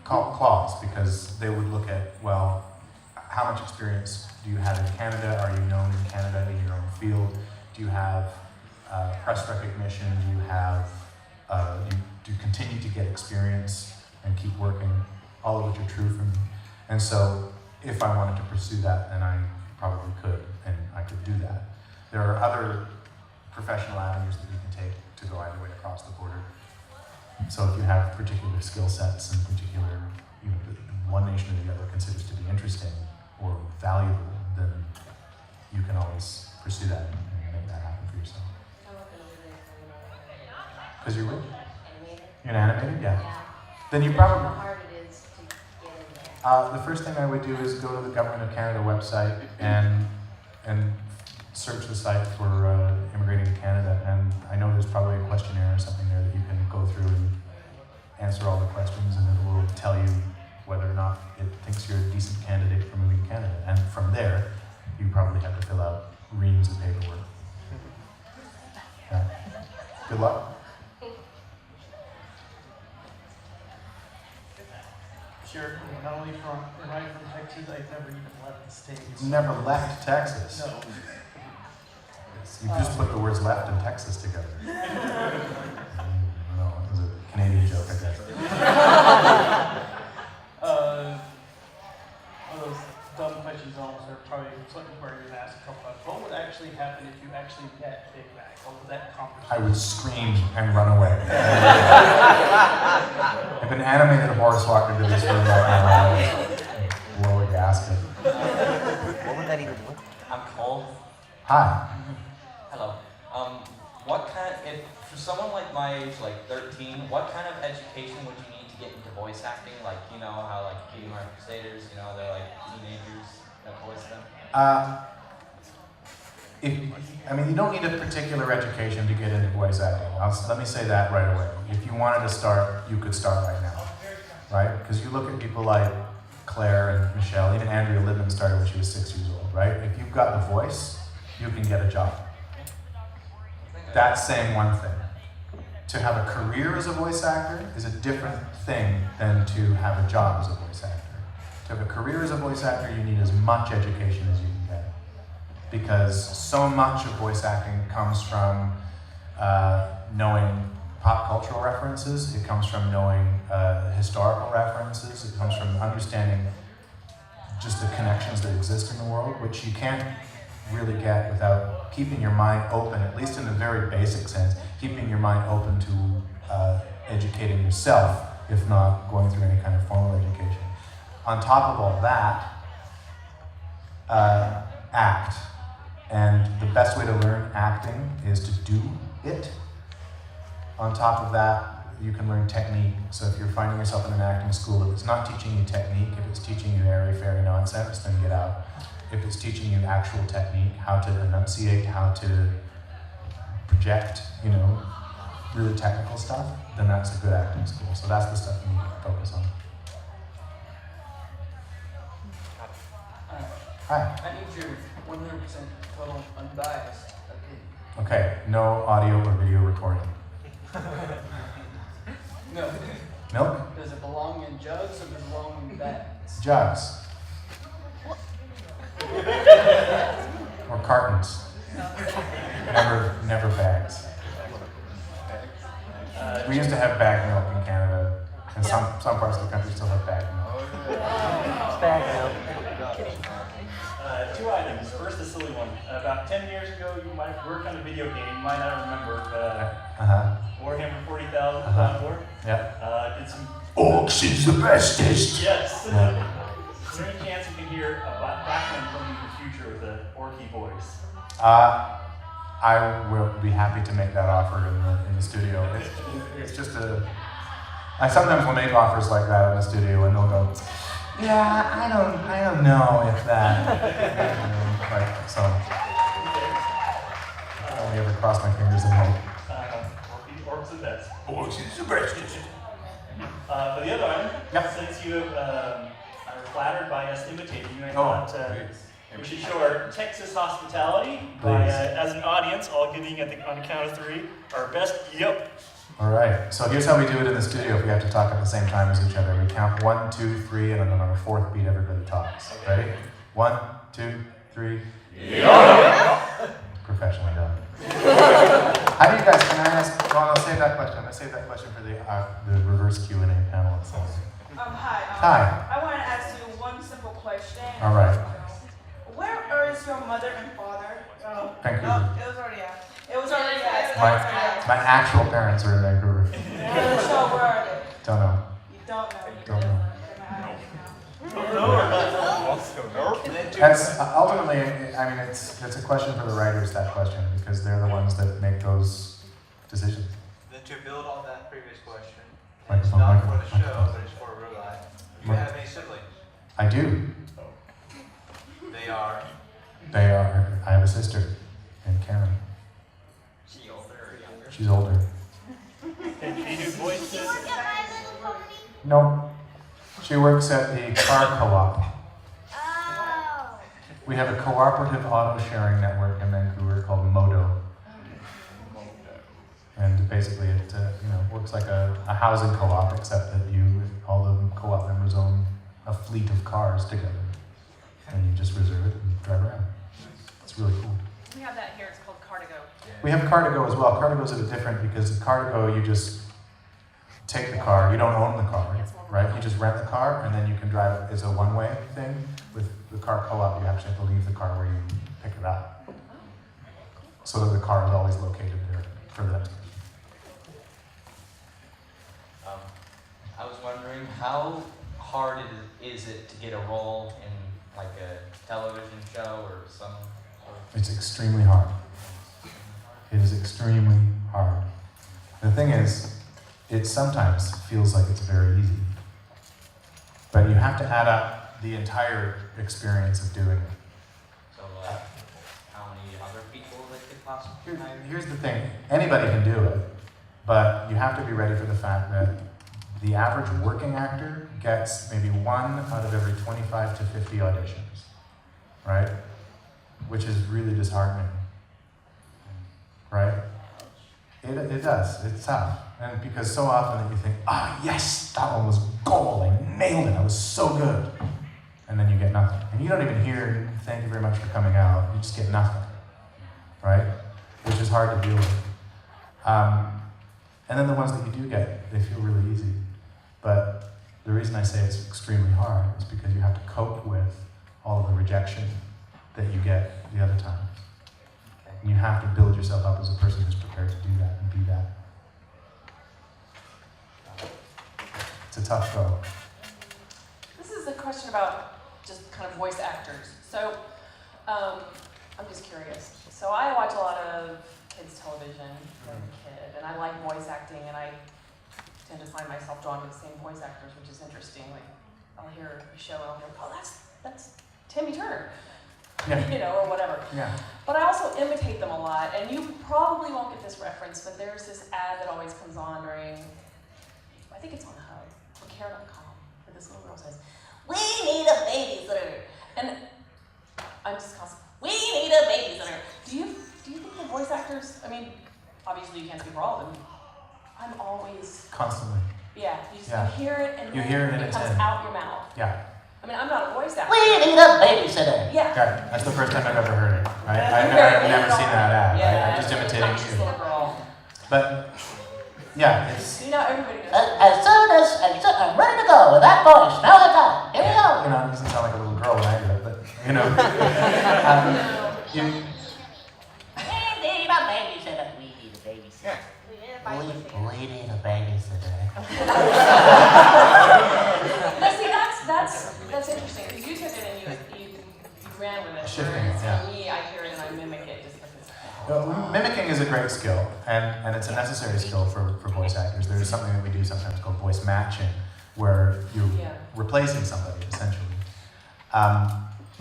clause, because they would look at, well, how much experience do you have in Canada? Are you known in Canada in your own field? Do you have press recognition? Do you have, do you continue to get experience and keep working? All of which are true for me. And so if I wanted to pursue that, then I probably could, and I could do that. There are other professional avenues that you can take to go either way across the border. So if you have particular skill sets and particular, you know, one nation or the other considers to be interesting or valuable, then you can always pursue that and make that happen for yourself. Because you're what? You're an animator? Yeah. Then you probably... How hard it is to get in there. The first thing I would do is go to the Government of Canada website and search the site for immigrating to Canada. And I know there's probably a questionnaire or something there that you can go through and answer all the questions, and it will tell you whether or not it thinks you're a decent candidate for moving to Canada. And from there, you probably have to fill out reams of paperwork. Yeah. Good luck. Sure, not only from Texas, I've never even left the States. Never left Texas? No. You just put the words left and Texas together. No, it was a Canadian joke, I guess. One of those dumb questions almost are probably something where you've asked a couple times. What would actually happen if you actually met Big Mac? What would that conversation? I would scream and run away. If an animated horse walked into this room right now, I would blow a gasket. What would that even look like? I'm Cole. Hi. Hello. What kind, if for someone like my age, like 13, what kind of education would you need to get into voice acting? Like, you know how like Kitty Mark Crusaders, you know, they're like teenagers that voice them? You don't need a particular education to get into voice acting. Let me say that right away. If you wanted to start, you could start right now, right? Because you look at people like Claire and Michelle, even Andrea Libman started when she was 6 years old, right? If you've got the voice, you can get a job. That's saying one thing. To have a career as a voice actor is a different thing than to have a job as a voice actor. To have a career as a voice actor, you need as much education as you can get. Because so much of voice acting comes from knowing pop cultural references, it comes from knowing historical references, it comes from understanding just the connections that exist in the world, which you can't really get without keeping your mind open, at least in a very basic sense, keeping your mind open to educating yourself, if not going through any kind of formal education. On top of all that, act. And the best way to learn acting is to do it. On top of that, you can learn technique. So if you're finding yourself in an acting school, if it's not teaching you technique, if it's teaching you airy-fairy nonsense, then get out. If it's teaching you actual technique, how to enunciate, how to project, you know, really technical stuff, then that's a good acting school. So that's the stuff you need to focus on. Hi. I need your 100% total unbiased opinion. Okay, no audio or video recording. No. Milk? Does it belong in jugs or does it belong in bags? Jugs. Or cartons. Never bags. We used to have bag milk in Canada, and some parts of the country still have bag milk. It's bag milk. Two items. First, a silly one. About 10 years ago, you might have worked on a video game. You might not remember, Warhammer 40,000 on board. Yeah. Did some. Orcs is the bestest. Yes. Yeah. Is there any chance you can hear a background from the future with an orky voice? I will be happy to make that offer in the studio. It's just I sometimes will make offers like that in the studio, and they'll go, yeah, I don't know if that. So I only ever cross my fingers and hope. Orcs are the best. Orcs is the best. But the other item, since you are flattered by us imitating you, I thought we should show our Texas hospitality by, as an audience, all giving on the count of 3, our best yep. All right, so here's how we do it in the studio if we have to talk at the same time as each other. We count 1, 2, 3, and then on the 4th beat, everybody talks. Ready? 1, 2, 3. Professionally done. How do you guys, can I ask, well, I'll save that question. I'm going to save that question for the reverse Q&A panel itself. Hi. Hi. I want to ask you one simple question. All right. Where is your mother and father? Vancouver. No, it was already asked. It was already asked. My actual parents are in Vancouver. So where are they? Don't know. You don't know. Don't know. That's ultimately, I mean, it's a question for the writers, that question, because they're the ones that make those decisions. Then to build on that previous question, Microphone, it's not microphone, for the show, microphone. but it's for real life. Do you have any siblings? I do. They are? I have a sister named Karen. She older or younger? She's older. Can she do voices? No. She works at the car co-op. We have a cooperative auto sharing network in Vancouver called Modo. And basically it works like a housing co-op, except that all the co-op members own a fleet of cars together. And you just reserve it and drive around. It's really cool. We have that here, it's called Car2Go. We have Car2Go as well. Car2Go is a bit different because Car2Go, you just take the car, you don't own the car, right? You just rent the car and then you can drive it. It's a one-way thing. With the car co-op, you actually have to leave the car where you pick it up. So that the car is always located there for them. I was wondering, how hard is it to get a role in like a television show or some sort of... It's extremely hard. It is extremely hard. The thing is, it sometimes feels like it's very easy. But you have to add up the entire experience of doing it. So how many other people that could possibly hire? Here's the thing, anybody can do it, but you have to be ready for the fact that the average working actor gets maybe 1 out of every 25 to 50 auditions, right? Which is really disheartening, right? It does, it's tough. And because so often that you think, yes, that one was gold, I nailed it, I was so good. And then you get nothing. And you don't even hear, thank you very much for coming out, you just get nothing, right? Which is hard to deal with. And then the ones that you do get, they feel really easy. But the reason I say it's extremely hard is because you have to cope with all of the rejection that you get the other time. And you have to build yourself up as a person who's prepared to do that and be that. It's a tough go. This is a question about just kind of voice actors. So, I'm just curious. So I watch a lot of kids' television as a kid, and I like voice acting, and I tend to find myself drawn to the same voice actors, which is interesting. Like, I'll hear a show, and I'll go, oh, that's Timmy Turner, or whatever. Yeah. But I also imitate them a lot, and you probably won't get this reference, but there's this ad that always comes on during, I think it's on Hub, or Care.com, where this little girl says, "We need a babysitter," and I'm just constantly, "We need a babysitter." Do you think the voice actors? I mean, obviously you can't speak for all of them. I'm always Constantly. Yeah, you just hear it and you then hear it and it it's comes in. out your mouth. Yeah. I mean, I'm not a voice actor. We need a babysitter. Yeah. Okay. That's the first time I've ever heard it. Right? I've never seen that ad. Yeah, Right? I'm just imitating obnoxious you. little girl. But yeah, it's Everybody knows. As soon as I'm ready to go with that voice, now I got it. Here we go. it doesn't sound like a little girl when I do it, but We need a babysitter. We need a babysitter. We need a babysitter. But see, that's interesting because you took it and you ran with it. Shifting Whereas it, yeah. For me, I hear it and I mimic it just because. Well, mimicking is a great skill, and it's a necessary skill for voice actors. There's something that we do sometimes called voice matching, where you're replacing somebody essentially,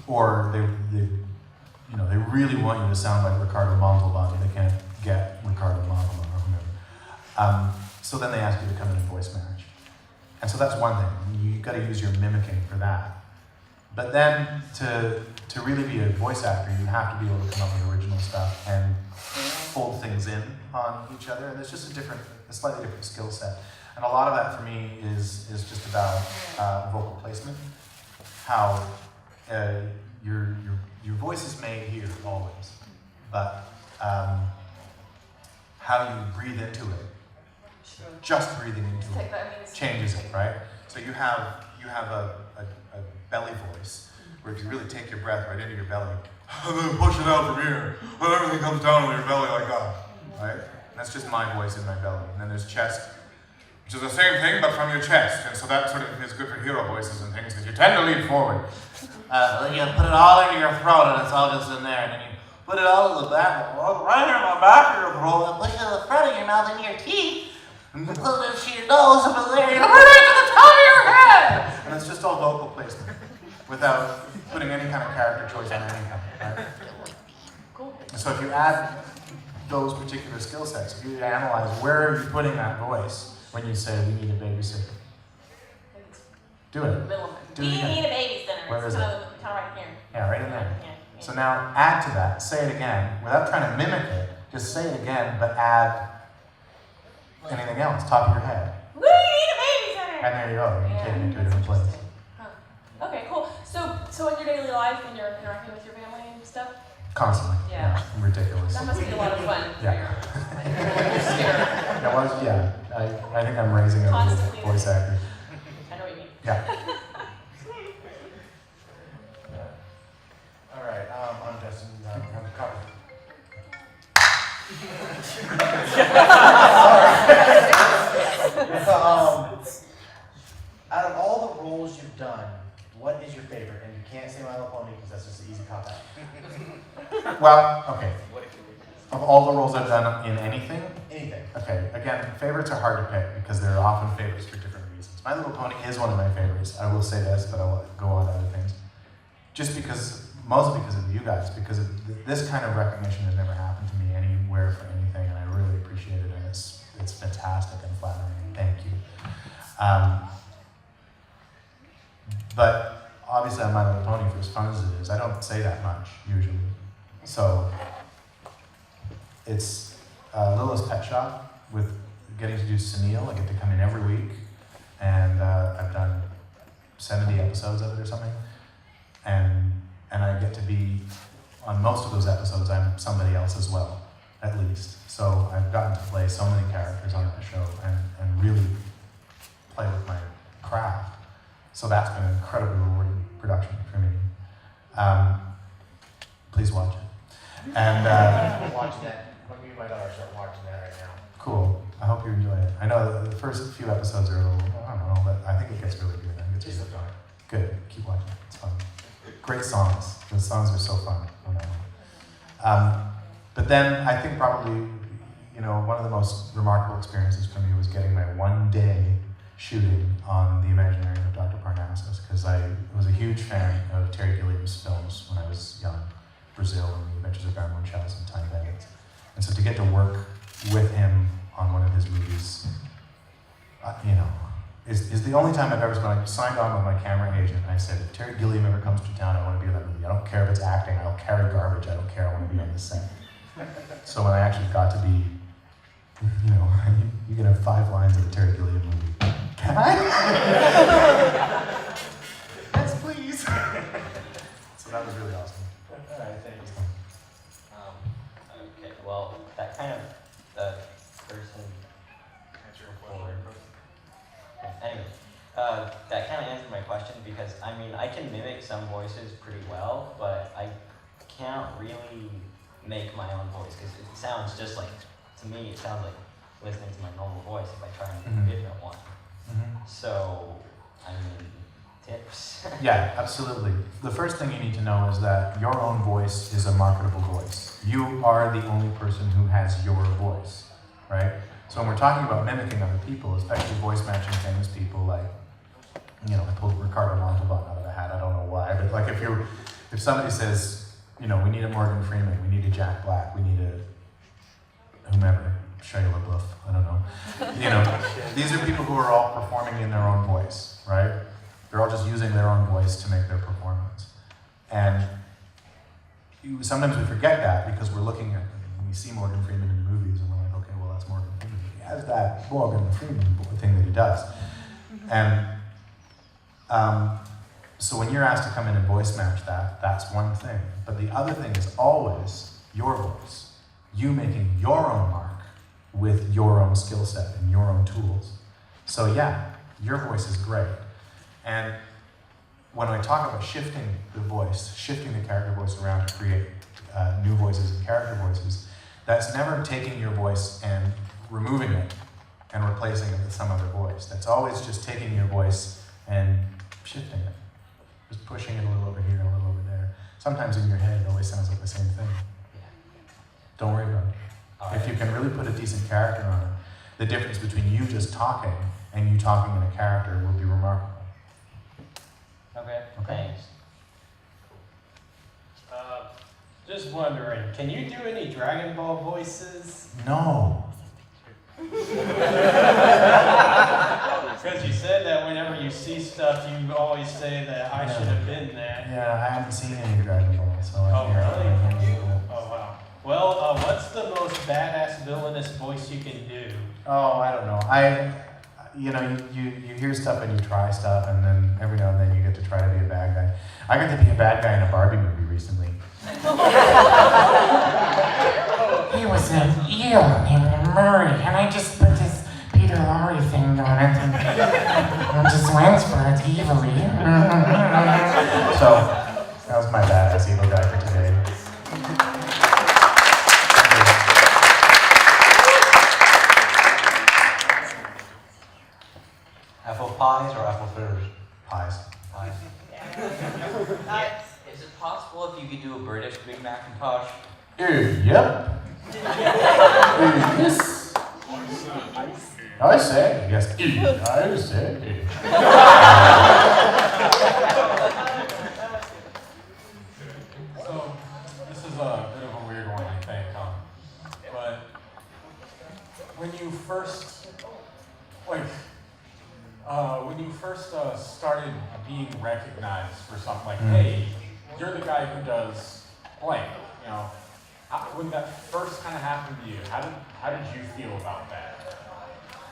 or they really want you to sound like Ricardo Montalban. They can't get Ricardo Montalban or whomever. So then they ask you to come in and voice match, and so that's one thing. You got to use your mimicking for that. But then to really be a voice actor, you have to be able to come up with original stuff and fold things in on each other. And there's just a slightly different skill set. And a lot of that for me is just about vocal placement. How your voice is made here always, but how you breathe into it, just breathing into it, changes it, right? So you have a belly voice, where if you really take your breath right into your belly, and then push it out from here, and everything comes down to your belly like that, right? And that's just my voice in my belly. And then there's chest, which is the same thing, but from your chest. And so that sort of is good for hero voices and things, because you tend to lean forward. Then you put it all into your throat, and it's all just in there. And then you put it all in the back, right in the back of your throat, and push it to the front of your mouth into your teeth, and put it into your nose, and there you go, right to the top of your head. And it's just all vocal placement, without putting any kind of character choice on any kind, right? And so if you add those particular skill sets, if you analyze where are you putting that voice when you say we need a babysitter. Do it. We need a babysitter. Where is it? Kind of right here. Yeah, right in there. So now add to that, say it again, without trying to mimic it, just say it again, but add anything else, top of your head. We need a babysitter! And there you go, you're taking it to a different place. Huh. Okay, cool. So in your daily life, when you're interacting with your family and stuff? Constantly. Yeah. Ridiculous. That must be a lot of fun. Yeah. I think I'm raising a Constantly voice actor. I know what you mean. Yeah. All right, I'm Justin. I'm covered. Out of all the roles you've done, what is your favorite? And you can't say My Little Pony because that's just an easy cop out. Well, okay. Of all the roles I've done in anything? Anything. Okay, again, favorites are hard to pick because they're often favorites for different reasons. My Little Pony is one of my favorites. I will say this, but I'll go on to other things. Just because, mostly because of you guys, because this kind of recognition has never happened to me anywhere for anything, and I really appreciate it, and it's fantastic and flattering, and thank you. But obviously on My Little Pony, for as fun as it is, I don't say that much, usually. So it's Lila's Pet Shop with getting to do Sunil. I get to come in every week, and I've done 70 episodes of it or something. And I get to be, on most of those episodes, I'm somebody else as well, at least. So I've gotten to play so many characters on that show and really play with my craft. So that's been an incredibly rewarding production for me. Please watch it. And I'm watching that. Me and my daughter start watching that right now. Cool. I hope you enjoy it. I know the first few episodes are a little, I don't know, but I think it gets really good. I think it's really fun. Good. Keep watching. It's fun. Great songs. The songs are so fun. But then I think probably, one of the most remarkable experiences for me was getting my one-day shooting on the Imaginarium of Dr. Parnassus, because I was a huge fan of Terry Gilliam's films when I was young. Brazil and The Adventures of Garmon Shells and Tiny Bandits. And so to get to work with him on one of his movies, is the only time I've ever when I signed on with my camera agent. I said, if Terry Gilliam ever comes to town, I want to be in that movie. I don't care if it's acting. I'll carry garbage. I don't care. I want to be on the set. So when I actually got to be, you can have 5 lines of a Terry Gilliam movie. Can I? Yes, please. So that was really awesome. All right, thank you. Okay, well, that kind of person forward. Anyway, that kind of answered my question because I can mimic some voices pretty well, but I can't really make my own voice because it sounds just like, to me, it sounds like listening to my normal voice if I try and make a different one. So, tips? Yeah, absolutely. The first thing you need to know is that your own voice is a marketable voice. You are the only person who has your voice, right? So when we're talking about mimicking other people, especially voice matching famous people like, I pulled Ricardo Montalban out of the hat, I don't know why, but like if somebody says, we need a Morgan Freeman, we need a Jack Black, we need a whomever, Shia LaBeouf, I don't know. These are people who are all performing in their own voice, right? They're all just using their own voice to make their performance. And sometimes we forget that because we're looking at, we see Morgan Freeman in movies and we're like, okay, well that's Morgan Freeman. He has that Morgan Freeman thing that he does. And So when you're asked to come in and voice match that, that's one thing. But the other thing is always your voice. You making your own mark with your own skill set and your own tools. So yeah, your voice is great. And when I talk about shifting the voice, shifting the character voice around to create new voices and character voices, that's never taking your voice and removing it and replacing it with some other voice. That's always just taking your voice and shifting it. Just pushing it a little over here and a little over there. Sometimes in your head it always sounds like the same thing. Don't worry about it. If you can really put a decent character on it, the difference between you just talking and you talking in a character will be remarkable. Okay. Thanks. Just wondering, can you do any Dragon Ball voices? No. Because you said that whenever you see stuff, you always say that I should have been there. Yeah, I haven't seen any Dragon Ball, so Oh, I really? Oh, wow. Well, what's the most badass villainous voice you can do? Oh, I don't know. You hear stuff and you try stuff, and then every now and then you get to try to be a bad guy. I got to be a bad guy in a Barbie movie recently. He was an eel named Murray, and I just put this Peter Lorre thing on it, and just went for it evilly. So, that was my badass evil guy for today. Apple pies or apple fritters? Pies. Pies. Is it possible if you could do a British Big Macintosh? Yep. Yes. I say, yes. I say. So, this is a bit of a weird one, I think, but when you first, started being recognized for something like, hey, you're the guy who does blank, you know, when that first kind of happened to you, how did you feel about that?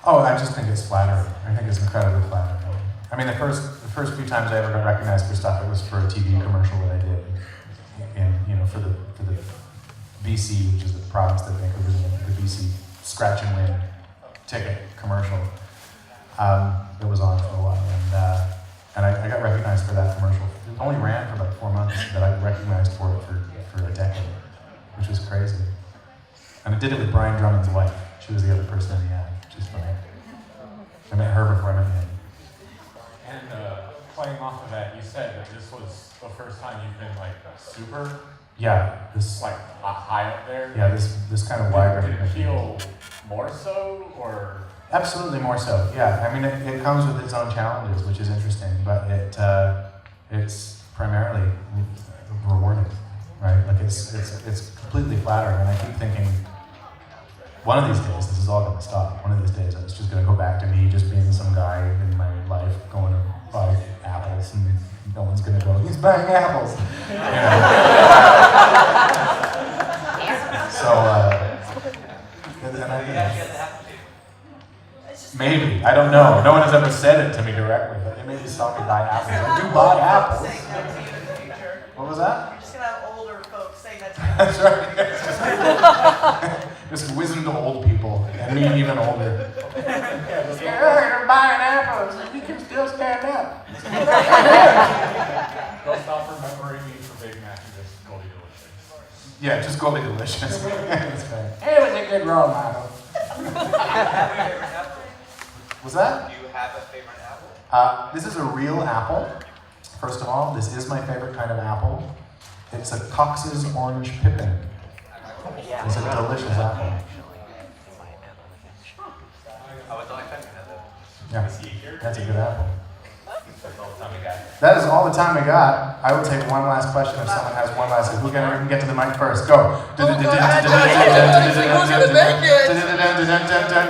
Oh, I just think it's flattering. I think it's incredibly flattering. I mean, the first few times I ever got recognized for stuff, it was for a TV commercial that I did, for the BC, which is the province that Vancouver is in, the BC Scratch and Win ticket commercial. It was on for a while, and I got recognized for that commercial. It only ran for about 4 months, but I got recognized for it for a decade, which was crazy. And I did it with Brian Drummond's wife. She was the other person in the ad, which is funny. I met her before I met him. And playing off of that, you said that this was the first time you've been super. Yeah, this high up there. Yeah, this kind of wide Did it recognition. feel more so, or? Absolutely more so. Yeah, I mean it comes with its own challenges, which is interesting, but it's primarily rewarding, right? Like it's completely flattering, and I keep thinking, one of these days this is all going to stop. One of these days it's just going to go back to me just being some guy in my life going to buy apples, and no one's going to go, he's buying apples. Maybe, I don't know. No one has ever said it to me directly, but they maybe saw me buy apples. I do buy apples. What was that? You're just gonna have older folks say that to That's right. Just wizened old people, and me even older. You're buying apples, and you can still stand up. They'll stop remembering you for Big Mac and just Goldie Delicious. Yeah, just Goldie Delicious. That's right. It was a good role model. Was that? Do you have a favorite apple? This is a real apple. First of all, this is my favorite kind of apple. It's a Cox's Orange Pippin. It's a delicious apple. Oh, it's only 10 minutes. Yeah, that's a good apple. That's all the time we got. That is all the time we got. I will take one last question if someone has one last. Who can get to the mic first? Go.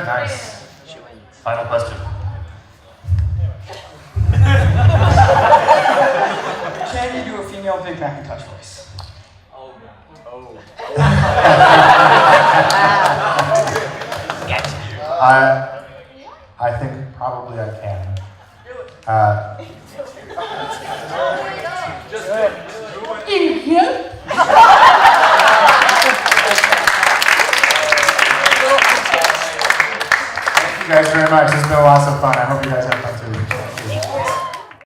Nice. Final question. Can you do a female Big Macintosh voice? I think probably I can. Thank you guys very much. This has been lots of fun. I hope you guys have fun too.